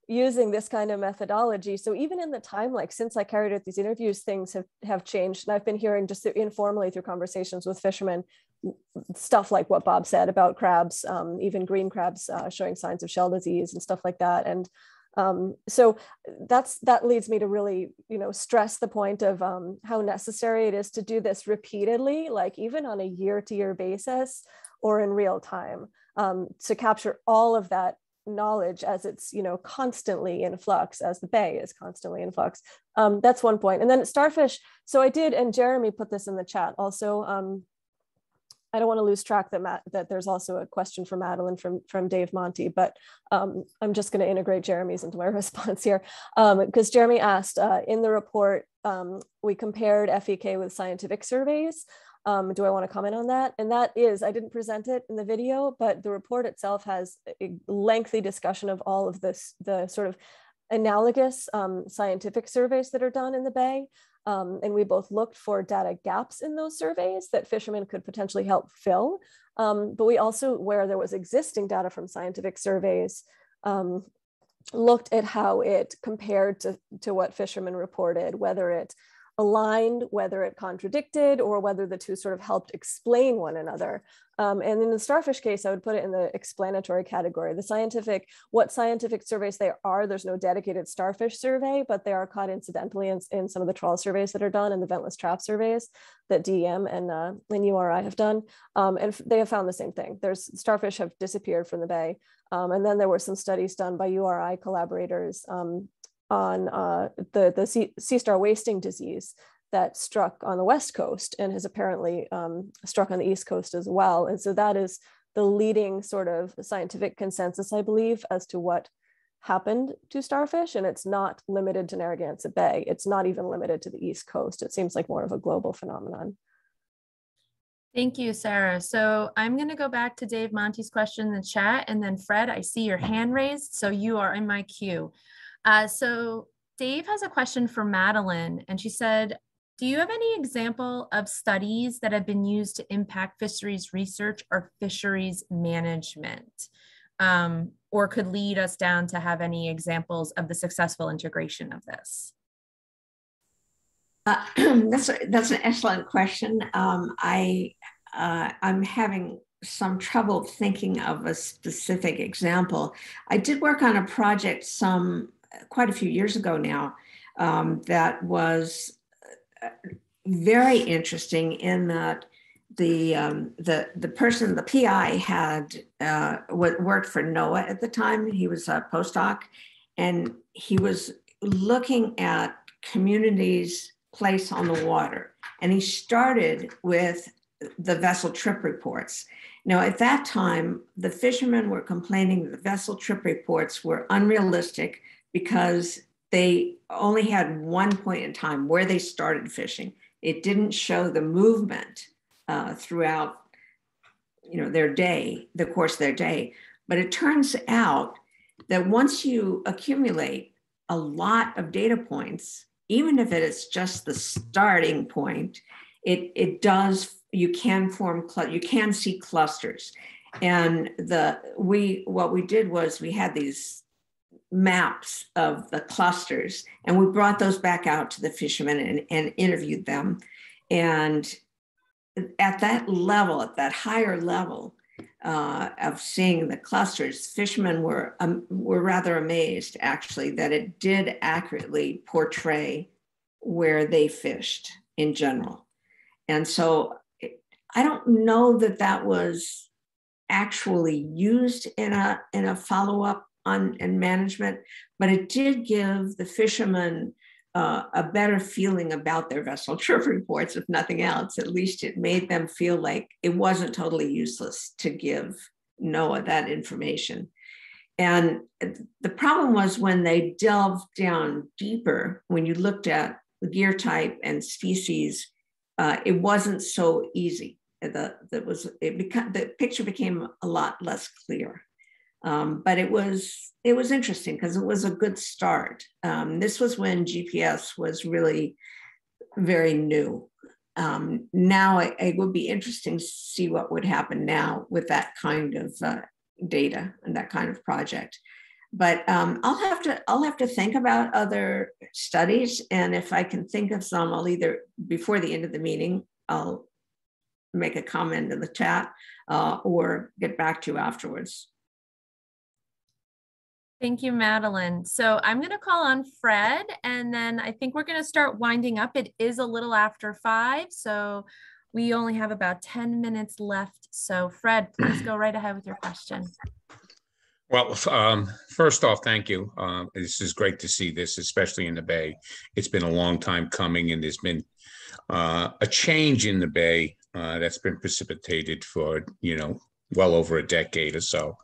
using this kind of methodology. So even in the time, like since I carried out these interviews, things have changed. And I've been hearing just informally through conversations with fishermen, stuff like what Bob said about crabs, even green crabs showing signs of shell disease and stuff like that. And so that leads me to really, stress the point of how necessary it is to do this repeatedly, like even on a year-to-year basis or in real time, to capture all of that knowledge as it's constantly in flux, as the bay is constantly in flux. That's one point. And then starfish, so I did, and Jeremy put this in the chat also. I don't want to lose track that there's also a question for Madeleine from Dave Monty, but I'm just going to integrate Jeremy's into my response here, because Jeremy asked in the report, we compared FEK with scientific surveys. Do I want to comment on that? And that is, I didn't present it in the video, but the report itself has a lengthy discussion of all of this, the sort of analogous scientific surveys that are done in the bay. And we both looked for data gaps in those surveys that fishermen could potentially help fill. But we also, where there was existing data from scientific surveys, looked at how it compared to what fishermen reported, whether it aligned, whether it contradicted, or whether the two sort of helped explain one another. And in the starfish case, I would put it in the explanatory category. What scientific surveys they are, there's no dedicated starfish survey, but they are caught incidentally in some of the trawl surveys that are done and the ventless trap surveys that DEM and URI have done. And they have found the same thing. Starfish have disappeared from the bay. And then there were some studies done by URI collaborators on the sea star wasting disease that struck on the West Coast and has apparently struck on the East Coast as well. And so that is the leading sort of scientific consensus, I believe, as to what happened to starfish. And it's not limited to Narragansett Bay. It's not even limited to the East Coast. It seems like more of a global phenomenon. Thank you, Sarah. So I'm going to go back to Dave Monty's question in the chat. And then Fred, I see your hand raised, so you are in my queue. So Dave has a question for Madeleine, and she said, do you have any example of studies that have been used to impact fisheries research or fisheries management, or could lead us down to have any examples of the successful integration of this? That's an excellent question. I'm having some trouble thinking of a specific example. I did work on a project quite a few years ago now that was very interesting in that the person, the PI, had worked for NOAA at the time. He was a postdoc, and he was looking at communities' place on the water. And he started with the vessel trip reports. Now, at that time, the fishermen were complaining that the vessel trip reports were unrealistic because they only had one point in time where they started fishing. It didn't show the movement throughout, their day, the course of their day. But it turns out that once you accumulate a lot of data points, even if it is just the starting point, you can see clusters. And what we did was we had these maps of the clusters, and we brought those back out to the fishermen and interviewed them. And at that level, at that higher level of seeing the clusters, fishermen were rather amazed, actually, that it did accurately portray where they fished in general. And so I don't know that was actually used in a follow-up and management, but it did give the fishermen a better feeling about their vessel trip reports, if nothing else. At least it made them feel like it wasn't totally useless to give NOAA that information. And the problem was when they delved down deeper, when you looked at the gear type and species, it wasn't so easy. The picture became a lot less clear. But it was interesting because it was a good start. This was when GPS was really very new. Now it would be interesting to see what would happen now with that kind of data and that kind of project. But I'll have to think about other studies, and if I can think of some, I'll either before the end of the meeting, I'll make a comment in the chat or get back to you afterwards. Thank you, Madeleine. So I'm going to call on Fred, and then I think we're going to start winding up. It is a little after 5, so we only have about 10 minutes left. So Fred, please go right ahead with your question. Well, first off, thank you. This is great to see this, especially in the Bay. It's been a long time coming, and there's been a change in the Bay that's been precipitated for, well over a decade or so.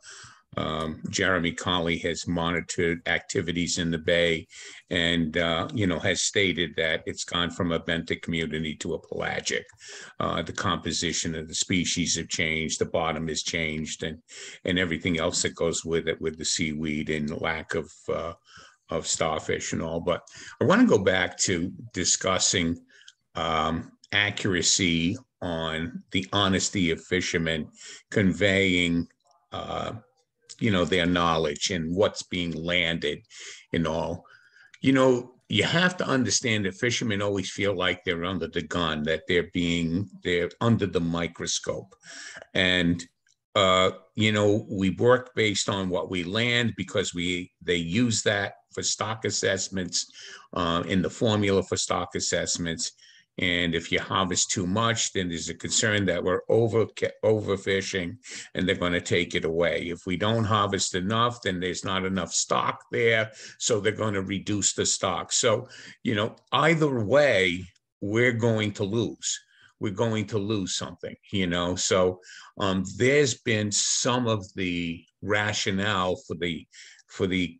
Jeremy Colley has monitored activities in the Bay and, has stated that it's gone from a benthic community to a pelagic. The composition of the species have changed, the bottom has changed, and everything else that goes with it, with the seaweed and the lack of starfish and all. But I want to go back to discussing accuracy on the honesty of fishermen conveying their knowledge and what's being landed and all. You have to understand that fishermen always feel like they're under the gun, that they're under the microscope. And, we work based on what we land because they use that for stock assessments in the formula for stock assessments. And if you harvest too much, then there's a concern that we're overfishing and they're going to take it away. If we don't harvest enough, then there's not enough stock there. So they're going to reduce the stock. So, either way, we're going to lose. We're going to lose something, So there's been some of the rationale for the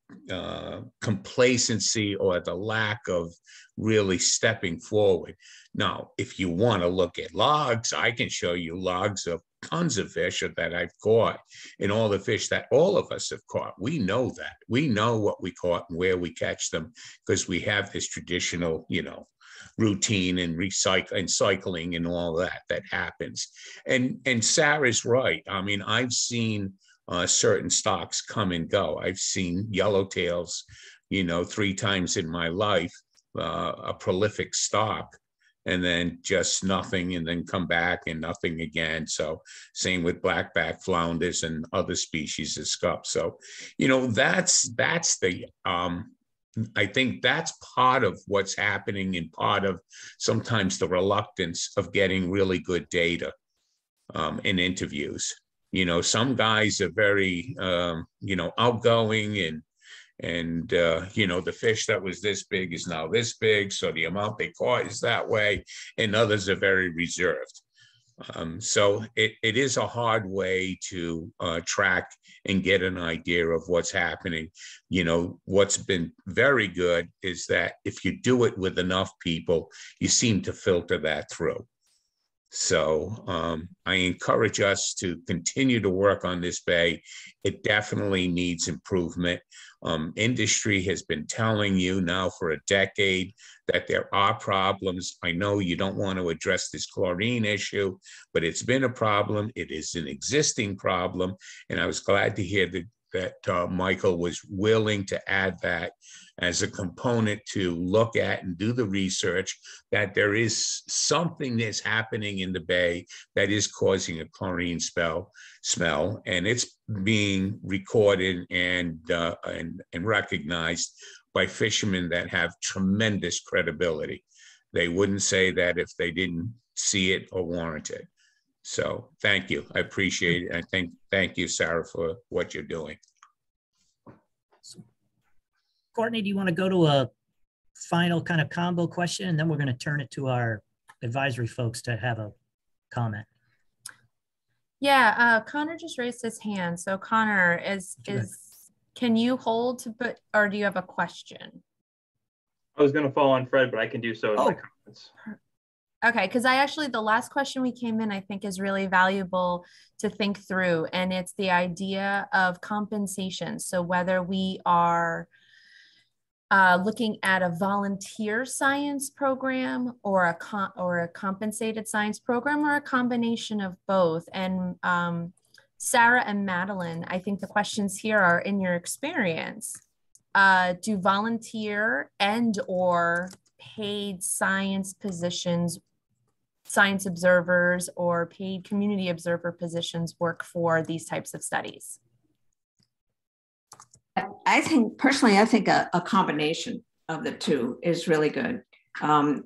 complacency or the lack of really stepping forward. Now, if you want to look at logs, I can show you logs of tons of fish that I've caught and all the fish that all of us have caught. We know that. We know what we caught and where we catch them because we have this traditional, routine and cycling and all that happens. And Sarah's right. I mean, I've seen certain stocks come and go. I've seen yellowtails, 3 times in my life, a prolific stock, and then just nothing, and then come back and nothing again. So same with blackback flounders and other species of scup. So, that's the, I think that's part of what's happening and part of sometimes the reluctance of getting really good data in interviews. Some guys are very, outgoing and the fish that was this big is now this big. So the amount they caught is that way. And others are very reserved. So it is a hard way to track and get an idea of what's happening. What's been very good is that if you do it with enough people, you seem to filter that through. So I encourage us to continue to work on this bay. It definitely needs improvement. Industry has been telling you now for a decade that there are problems. I know you don't want to address this chlorine issue, but it's been a problem. It is an existing problem. And I was glad to hear that Michael was willing to add that as a component to look at and do the research, that there is something that's happening in the bay that is causing a chlorine smell, and it's being recorded and recognized by fishermen that have tremendous credibility. They wouldn't say that if they didn't see it or warrant it. So thank you. I appreciate it. And thank you, Sarah, for what you're doing. Courtney, do you want to go to a final kind of combo question? And then we're going to turn it to our advisory folks to have a comment. Yeah, Connor just raised his hand. So Connor, can you hold to put, or do you have a question? I was going to follow on Fred, but I can do so in the comments. Okay, because the last question we came in, I think is really valuable to think through, and it's the idea of compensation. So whether we are looking at a volunteer science program or a compensated science program or a combination of both. And Sarah and Madeleine, I think the questions here are, in your experience, do volunteer and or paid science positions, science observers or paid community observer positions work for these types of studies? I think personally, I think a combination of the two is really good.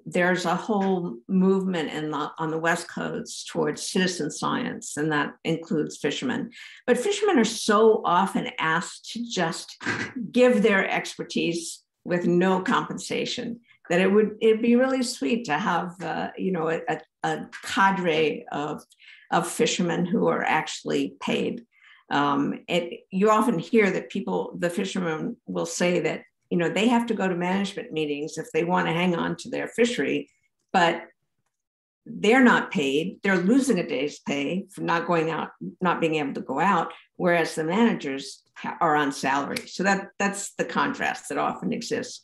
There's a whole movement on the West Coast towards citizen science, and that includes fishermen. But fishermen are so often asked to just give their expertise with no compensation that it'd be really sweet to have a cadre of fishermen who are actually paid. You often hear that the fishermen will say that, they have to go to management meetings if they want to hang on to their fishery, but they're not paid. They're losing a day's pay for not going out, not being able to go out, whereas the managers are on salary. So that's the contrast that often exists.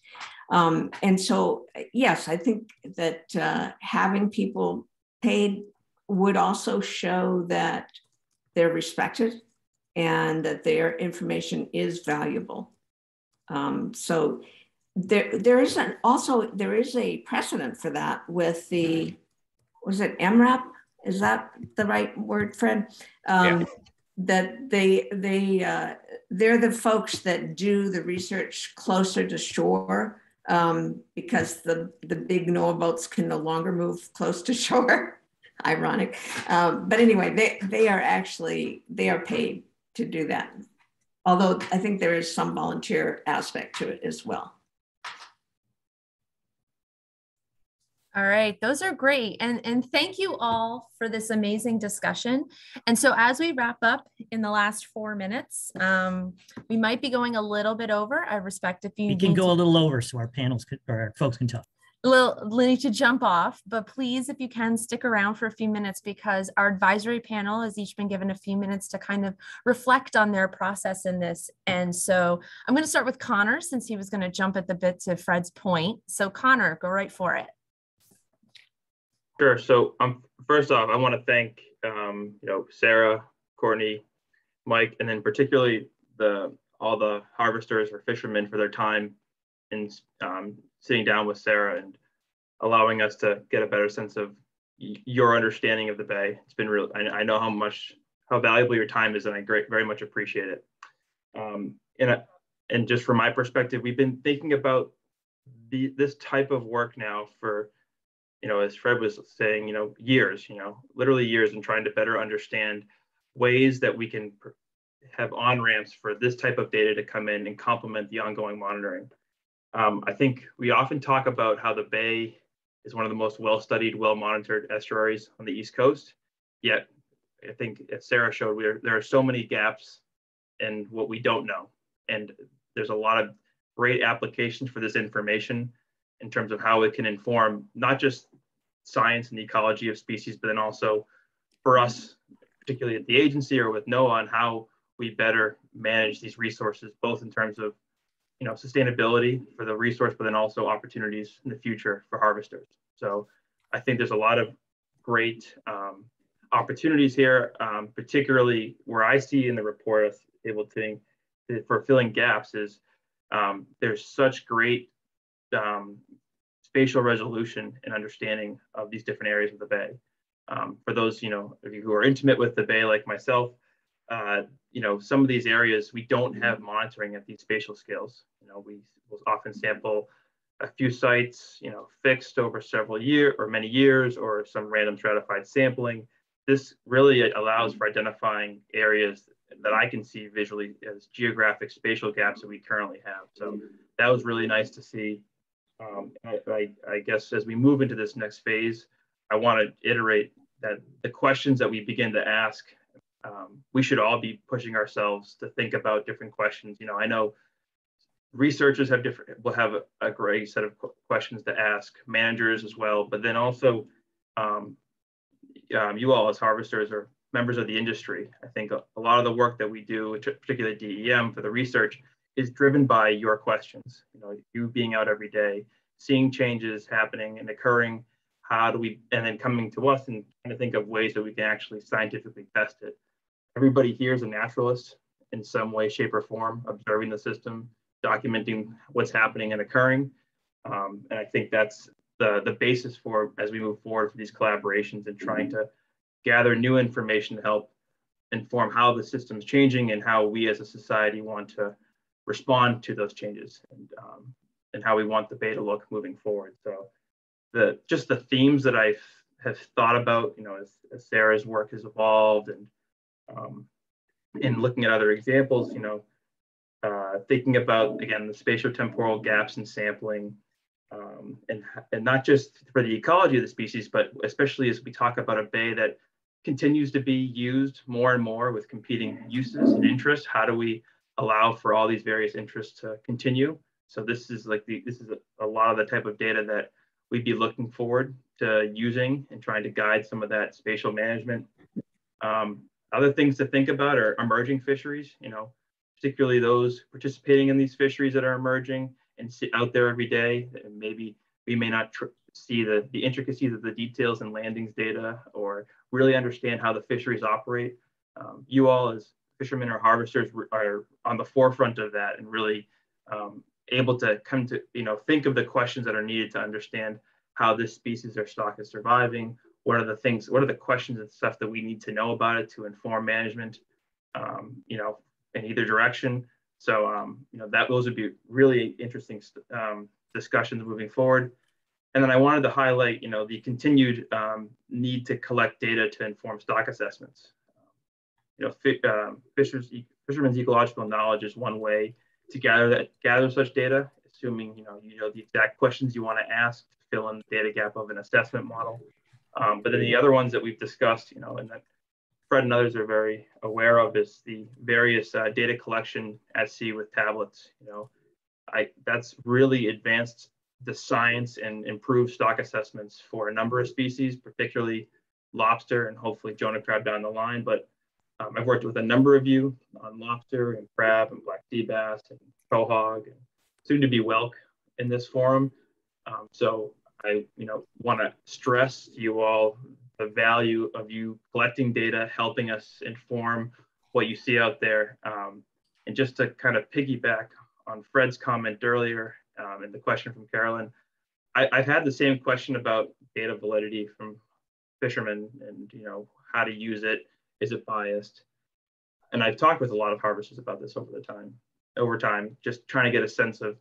And so, yes, I think that having people paid would also show that they're respected and that their information is valuable. So there is a precedent for that with was it MRAP? Is that the right word, Fred? Yeah. That they're the folks that do the research closer to shore because the big NOAA boats can no longer move close to shore. Ironic. But anyway, they are paid to do that. Although I think there is some volunteer aspect to it as well. All right, those are great. And thank you all for this amazing discussion. And so as we wrap up in the last 4 minutes, we might be going a little bit over. I respect if you can go a little over so our folks can talk. Need to jump off, but please, if you can, stick around for a few minutes because our advisory panel has each been given a few minutes to kind of reflect on their process in this. And so I'm going to start with Connor since he was going to jump at the bit to Fred's point. So Connor, go right for it. Sure. So first off, I want to thank Sarah, Courtney, Mike, and then particularly all the harvesters or fishermen for their time in sitting down with Sarah and allowing us to get a better sense of your understanding of the Bay. It's been real. I know how valuable your time is, and I very much appreciate it. And just from my perspective, we've been thinking about this type of work now for, as Fred was saying, years, literally years, and trying to better understand ways that we can have on-ramps for this type of data to come in and complement the ongoing monitoring. I think we often talk about how the Bay is one of the most well-studied, well-monitored estuaries on the East Coast. Yet, I think as Sarah showed, there are so many gaps in what we don't know. And there's a lot of great applications for this information in terms of how it can inform not just science and the ecology of species, but then also for us, particularly at the agency or with NOAA, on how we better manage these resources, both in terms of sustainability for the resource, but then also opportunities in the future for harvesters. So I think there's a lot of great opportunities here, particularly where I see in the report for filling gaps is there's such great spatial resolution and understanding of these different areas of the Bay. For those of you who are intimate with the Bay like myself, some of these areas we don't have monitoring at these spatial scales. We will often sample a few sites, fixed over several years or many years, or some random stratified sampling. This really allows for identifying areas that I can see visually as geographic spatial gaps that we currently have. So that was really nice to see. I guess as we move into this next phase, I want to iterate that the questions that we begin to ask, we should all be pushing ourselves to think about different questions. I know researchers will have a great set of questions to ask, managers as well, but then also you all as harvesters are members of the industry. I think a lot of the work that we do, particularly DEM for the research, is driven by your questions. You know, you being out every day, seeing changes happening and occurring. How do we, and then coming to us and trying to think of ways that we can actually scientifically test it. Everybody here is a naturalist in some way, shape, or form, observing the system, documenting what's happening and occurring. And I think that's the basis for, as we move forward for these collaborations and trying to gather new information to help inform how the system's changing and how we as a society want to respond to those changes, and how we want the bay to look moving forward. So just the themes that I have thought about, you know, as Sarah's work has evolved, and in looking at other examples, you know, thinking about, again, the spatiotemporal gaps in sampling, and not just for the ecology of the species, but especially as we talk about a bay that continues to be used more and more with competing uses and interests. How do we allow for all these various interests to continue? So this is like a lot of the type of data that we'd be looking forward to using and trying to guide some of that spatial management. Other things to think about are emerging fisheries, you know, particularly those participating in these fisheries that are emerging and sit out there every day. And maybe we may not see the intricacies of the details in landings data, or really understand how the fisheries operate. You all as fishermen or harvesters are on the forefront of that, and really able to come to, you know, think of the questions that are needed to understand how this species or stock is surviving. What are the questions and stuff that we need to know about it to inform management, you know, in either direction. So, you know, those would be really interesting discussions moving forward. And then I wanted to highlight, you know, the continued need to collect data to inform stock assessments. You know, fishermen's ecological knowledge is one way to gather such data, assuming you know the exact questions you want to ask to fill in the data gap of an assessment model. But then the other ones that we've discussed, you know, and that Fred and others are very aware of, is the various data collection at sea with tablets. You know, that's really advanced the science and improved stock assessments for a number of species, particularly lobster and hopefully Jonah crab down the line. But I've worked with a number of you on lobster and crab and black sea bass and quail and soon to be whelk in this forum. So I, you know, want to stress to you all the value of you collecting data, helping us inform what you see out there. And just to kind of piggyback on Fred's comment earlier, and the question from Carolyn, I've had the same question about data validity from fishermen, and you know, how to use it. Is it biased? And I've talked with a lot of harvesters about this over time, just trying to get a sense of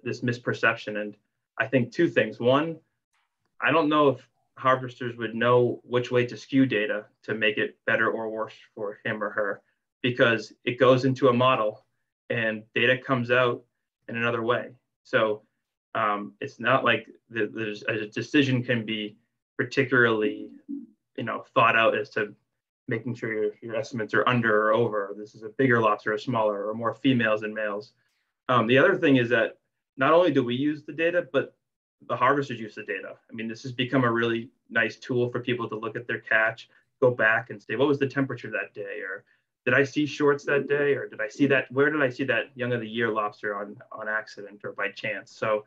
this misperception. And I think two things. One, I don't know if harvesters would know which way to skew data to make it better or worse for him or her, because it goes into a model and data comes out in another way. So it's not like there's a decision can be particularly, you know, thought out as to making sure your estimates are under or over. This is a bigger lobster or smaller, or more females than males. The other thing is that not only do we use the data, but the harvesters use the data. I mean, this has become a really nice tool for people to look at their catch, go back and say, what was the temperature that day? Or did I see shorts that day? Or did I see that, where did I see that young of the year lobster on accident or by chance? So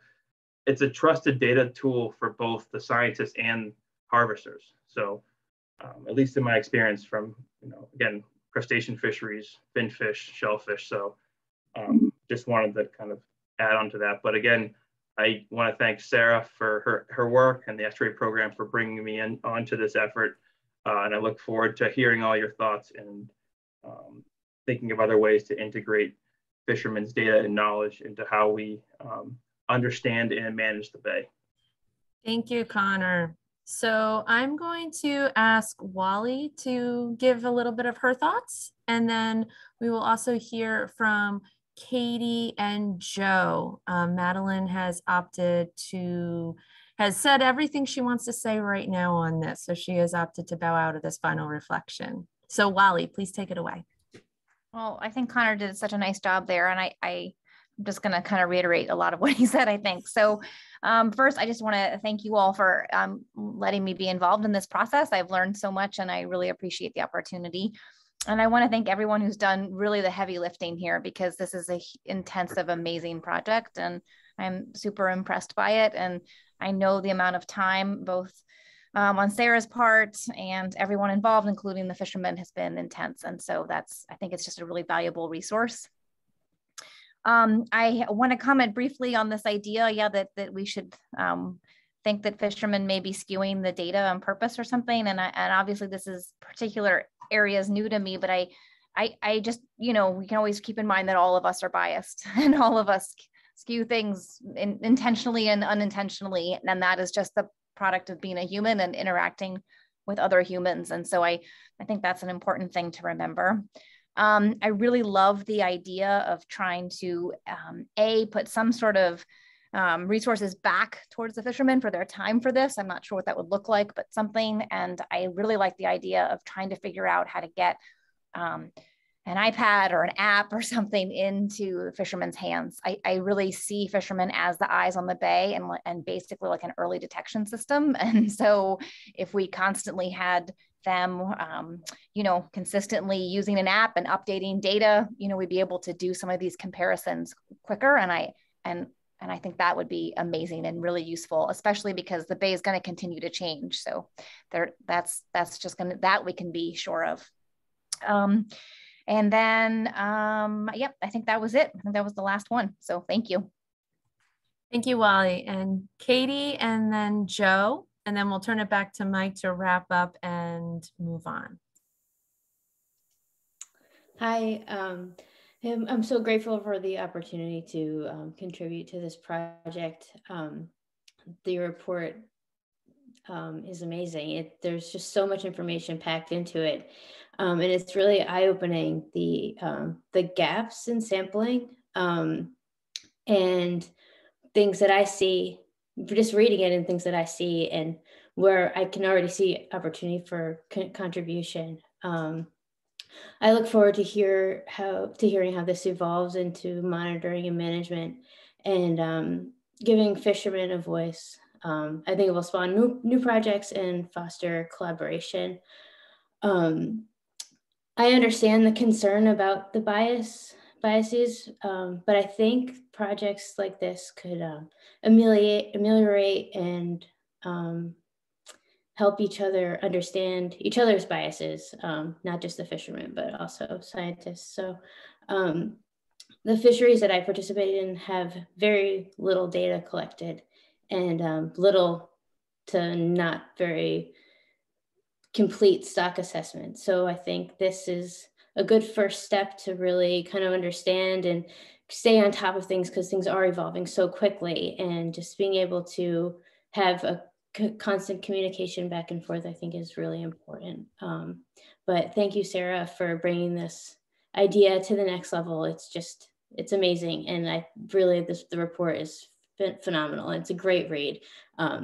it's a trusted data tool for both the scientists and harvesters. So at least in my experience from, you know, again, crustacean fisheries, finfish, shellfish. So just wanted to kind of add on to that. But again, I want to thank Sarah for her work and the estuary program for bringing me onto this effort. And I look forward to hearing all your thoughts and thinking of other ways to integrate fishermen's data and knowledge into how we understand and manage the bay. Thank you, Connor. So I'm going to ask Wally to give a little bit of her thoughts, and then we will also hear from Katie and Joe. Madeleine has said everything she wants to say right now on this, so she has opted to bow out of this final reflection. So Wally, please take it away. Well, I think Connor did such a nice job there, and I I'm just going to kind of reiterate a lot of what he said, I think. So first, I just want to thank you all for letting me be involved in this process. I've learned so much and I really appreciate the opportunity. And I want to thank everyone who's done really the heavy lifting here, because this is an intensive, amazing project and I'm super impressed by it. And I know the amount of time, both on Sarah's part and everyone involved, including the fishermen, has been intense. And so I think it's just a really valuable resource. I want to comment briefly on this idea, that we should think that fishermen may be skewing the data on purpose or something. And obviously this is particular areas new to me, but I just, we can always keep in mind that all of us are biased and all of us skew things intentionally and unintentionally. And that is just the product of being a human and interacting with other humans. And so I think that's an important thing to remember. I really love the idea of trying to, put some sort of resources back towards the fishermen for their time for this. I'm not sure what that would look like, but something. And I really like the idea of trying to figure out how to get an iPad or an app or something into the fishermen's hands. I really see fishermen as the eyes on the bay and basically like an early detection system. And so if we constantly had them, consistently using an app and updating data, we'd be able to do some of these comparisons quicker. And I think that would be amazing and really useful, especially because the bay is going to continue to change. So that's just that we can be sure of. And then, I think that was it. I think that was the last one. So thank you. Thank you, Wally. And Katie, and then Joe, and then we'll turn it back to Mike to wrap up and move on. Hi, I'm so grateful for the opportunity to contribute to this project. The report is amazing. There's just so much information packed into it. And it's really eye-opening, the gaps in sampling and things that I see, just reading it, and things that I see and where I can already see opportunity for contribution. I look forward to hearing how this evolves into monitoring and management and giving fishermen a voice. I think it will spawn new projects and foster collaboration. I understand the concern about the biases, but I think projects like this could ameliorate and help each other understand each other's biases, not just the fishermen, but also scientists. So the fisheries that I participated in have very little data collected and little to not very complete stock assessment. So I think this is a good first step to really kind of understand and stay on top of things, because things are evolving so quickly, and just being able to have a constant communication back and forth, I think, is really important. But thank you, Sarah, for bringing this idea to the next level. It's amazing. And the report is phenomenal. It's a great read.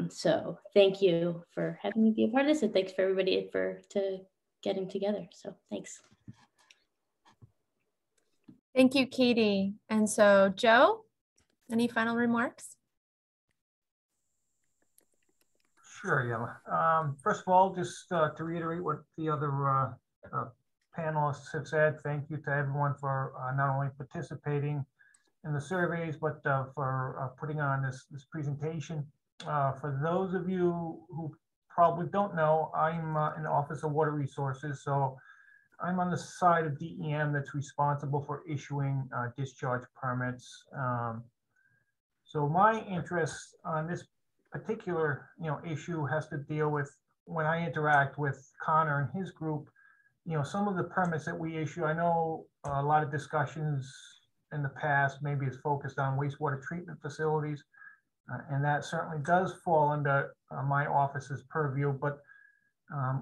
So thank you for having me be a part of this, and thanks for everybody for getting together. So thanks. Thank you, Katie. And so Joe, any final remarks? Sure, yeah. First of all, just to reiterate what the other panelists have said, thank you to everyone for not only participating in the surveys, but for putting on this presentation. For those of you who probably don't know, I'm in the Office of Water Resources, so I'm on the side of DEM that's responsible for issuing discharge permits. So my interest on this particular issue has to deal with when I interact with Connor and his group. Some of the permits that we issue, I know a lot of discussions in the past maybe is focused on wastewater treatment facilities, and that certainly does fall under my office's purview, but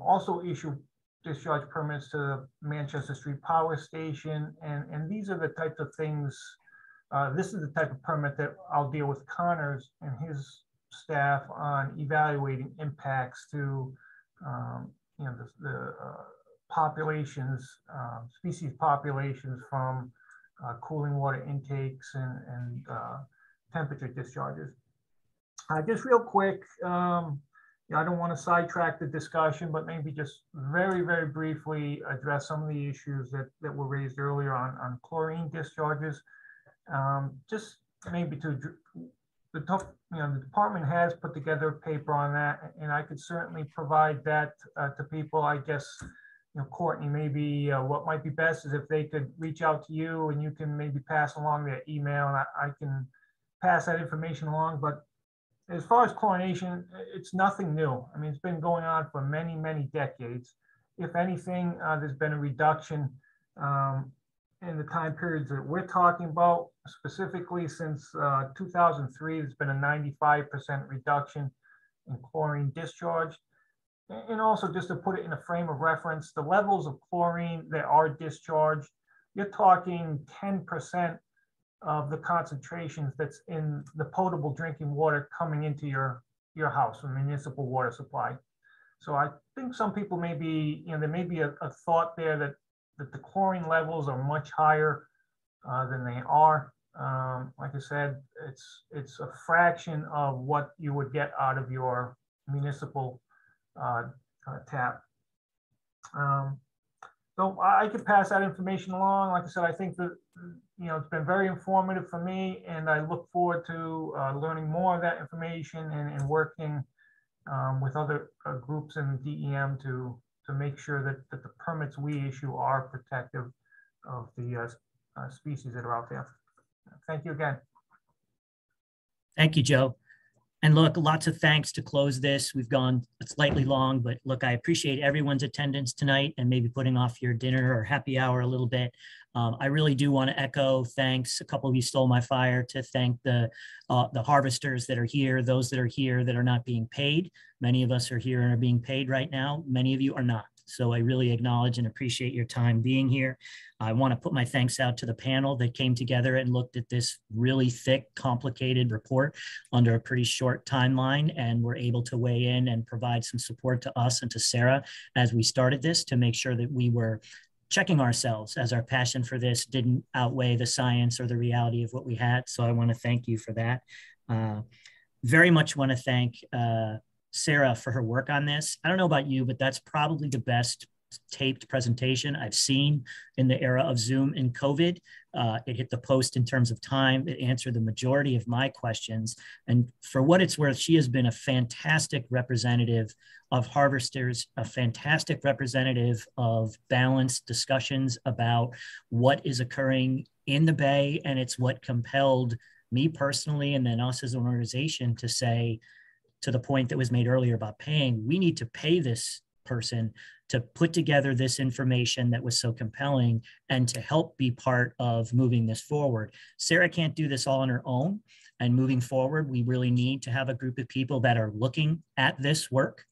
also issue discharge permits to the Manchester Street Power Station, and these are the types of things, this is the type of permit that I'll deal with Connors and his staff on evaluating impacts to the populations, species populations from cooling water intakes and temperature discharges. Just real quick, I don't want to sidetrack the discussion, but maybe just very, very briefly address some of the issues that were raised earlier on chlorine discharges. Just maybe the department has put together a paper on that, and I could certainly provide that to people. I guess, Courtney, maybe what might be best is if they could reach out to you and you can maybe pass along their email, and I can pass that information along. But as far as chlorination, it's nothing new. I mean, it's been going on for many, many decades. If anything, there's been a reduction in the time periods that we're talking about. Specifically, since 2003, there's been a 95% reduction in chlorine discharge. And also, just to put it in a frame of reference, the levels of chlorine that are discharged, you're talking 10% of the concentrations that's in the potable drinking water coming into your house, a municipal water supply. So I think some people may be, there may be a thought there that the chlorine levels are much higher than they are. Like I said, it's a fraction of what you would get out of your municipal tap. So I could pass that information along. Like I said, I think that it's been very informative for me, and I look forward to learning more of that information and working with other groups in DEM to make sure that the permits we issue are protective of the species that are out there. Thank you again. Thank you, Joe. And look, lots of thanks to close this. We've gone slightly long, but look, I appreciate everyone's attendance tonight and maybe putting off your dinner or happy hour a little bit. I really do want to echo thanks. A couple of you stole my fire to thank the harvesters that are here, those that are here that are not being paid. Many of us are here and are being paid right now. Many of you are not. So I really acknowledge and appreciate your time being here. I want to put my thanks out to the panel that came together and looked at this really thick, complicated report under a pretty short timeline, and were able to weigh in and provide some support to us and to Sarah as we started this, to make sure that we were checking ourselves as our passion for this didn't outweigh the science or the reality of what we had. So I want to thank you for that. Very much want to thank Sarah for her work on this. I don't know about you, but that's probably the best taped presentation I've seen in the era of Zoom and COVID. It hit the post in terms of time. It answered the majority of my questions. And for what it's worth, she has been a fantastic representative of harvesters, a fantastic representative of balanced discussions about what is occurring in the Bay. And it's what compelled me personally, and then us as an organization, to say, to the point that was made earlier about paying, we need to pay this person to put together this information that was so compelling and to help be part of moving this forward. Sarah can't do this all on her own. And moving forward, we really need to have a group of people that are looking at this work.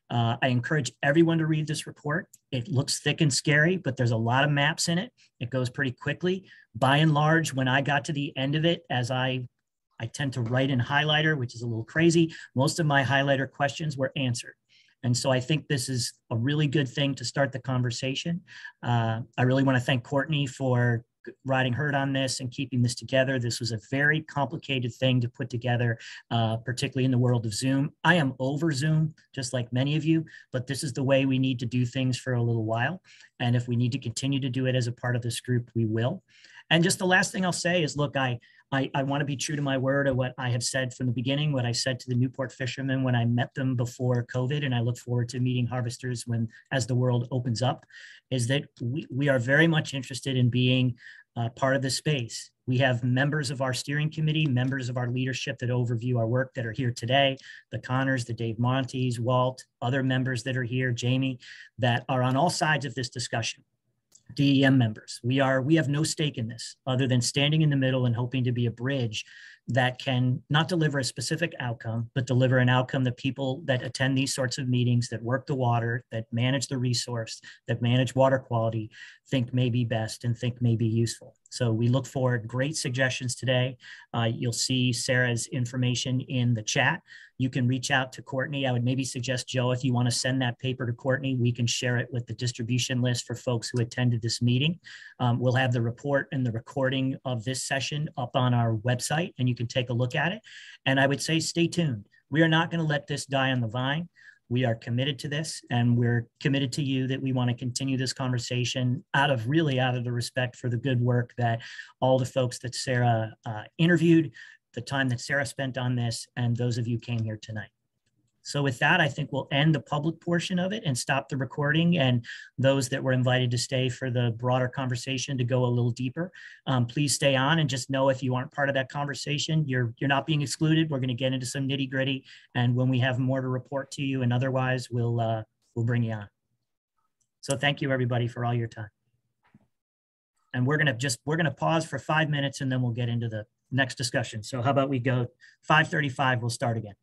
I encourage everyone to read this report. It looks thick and scary, but there's a lot of maps in it. It goes pretty quickly. By and large, when I got to the end of it, as I tend to write in highlighter, which is a little crazy, most of my highlighter questions were answered. And so I think this is a really good thing to start the conversation. I really want to thank Courtney for riding herd on this and keeping this together. This was a very complicated thing to put together, particularly in the world of Zoom. I am over Zoom, just like many of you, but this is the way we need to do things for a little while. And if we need to continue to do it as a part of this group, we will. And just the last thing I'll say is, look, I want to be true to my word of what I have said from the beginning, what I said to the Newport fishermen when I met them before COVID, and I look forward to meeting harvesters as the world opens up, is that we are very much interested in being part of the space. We have members of our steering committee, members of our leadership that overview our work that are here today, the Connors, the Dave Montes, Walt, other members that are here, Jamie, that are on all sides of this discussion. DEM members. We have no stake in this other than standing in the middle and hoping to be a bridge that can not deliver a specific outcome, but deliver an outcome that people that attend these sorts of meetings, that work the water, that manage the resource, that manage water quality, think may be best and think may be useful. So we look forward, great suggestions today. You'll see Sarah's information in the chat. You can reach out to Courtney. I would maybe suggest, Joe, if you want to send that paper to Courtney, we can share it with the distribution list for folks who attended this meeting. We'll have the report and the recording of this session up on our website, and you can take a look at it. And I would say stay tuned. We are not going to let this die on the vine. We are committed to this, and we're committed to you that we want to continue this conversation out of the respect for the good work that all the folks that Sarah interviewed, the time that Sarah spent on this, and those of you came here tonight. So with that, I think we'll end the public portion of it and stop the recording, and those that were invited to stay for the broader conversation to go a little deeper, please stay on, and just know if you aren't part of that conversation, you're not being excluded. We're going to get into some nitty gritty, and when we have more to report to you and otherwise, we'll bring you on. So thank you everybody for all your time. And we're going to pause for 5 minutes, and then we'll get into the next discussion. So how about we go 5:35, we'll start again.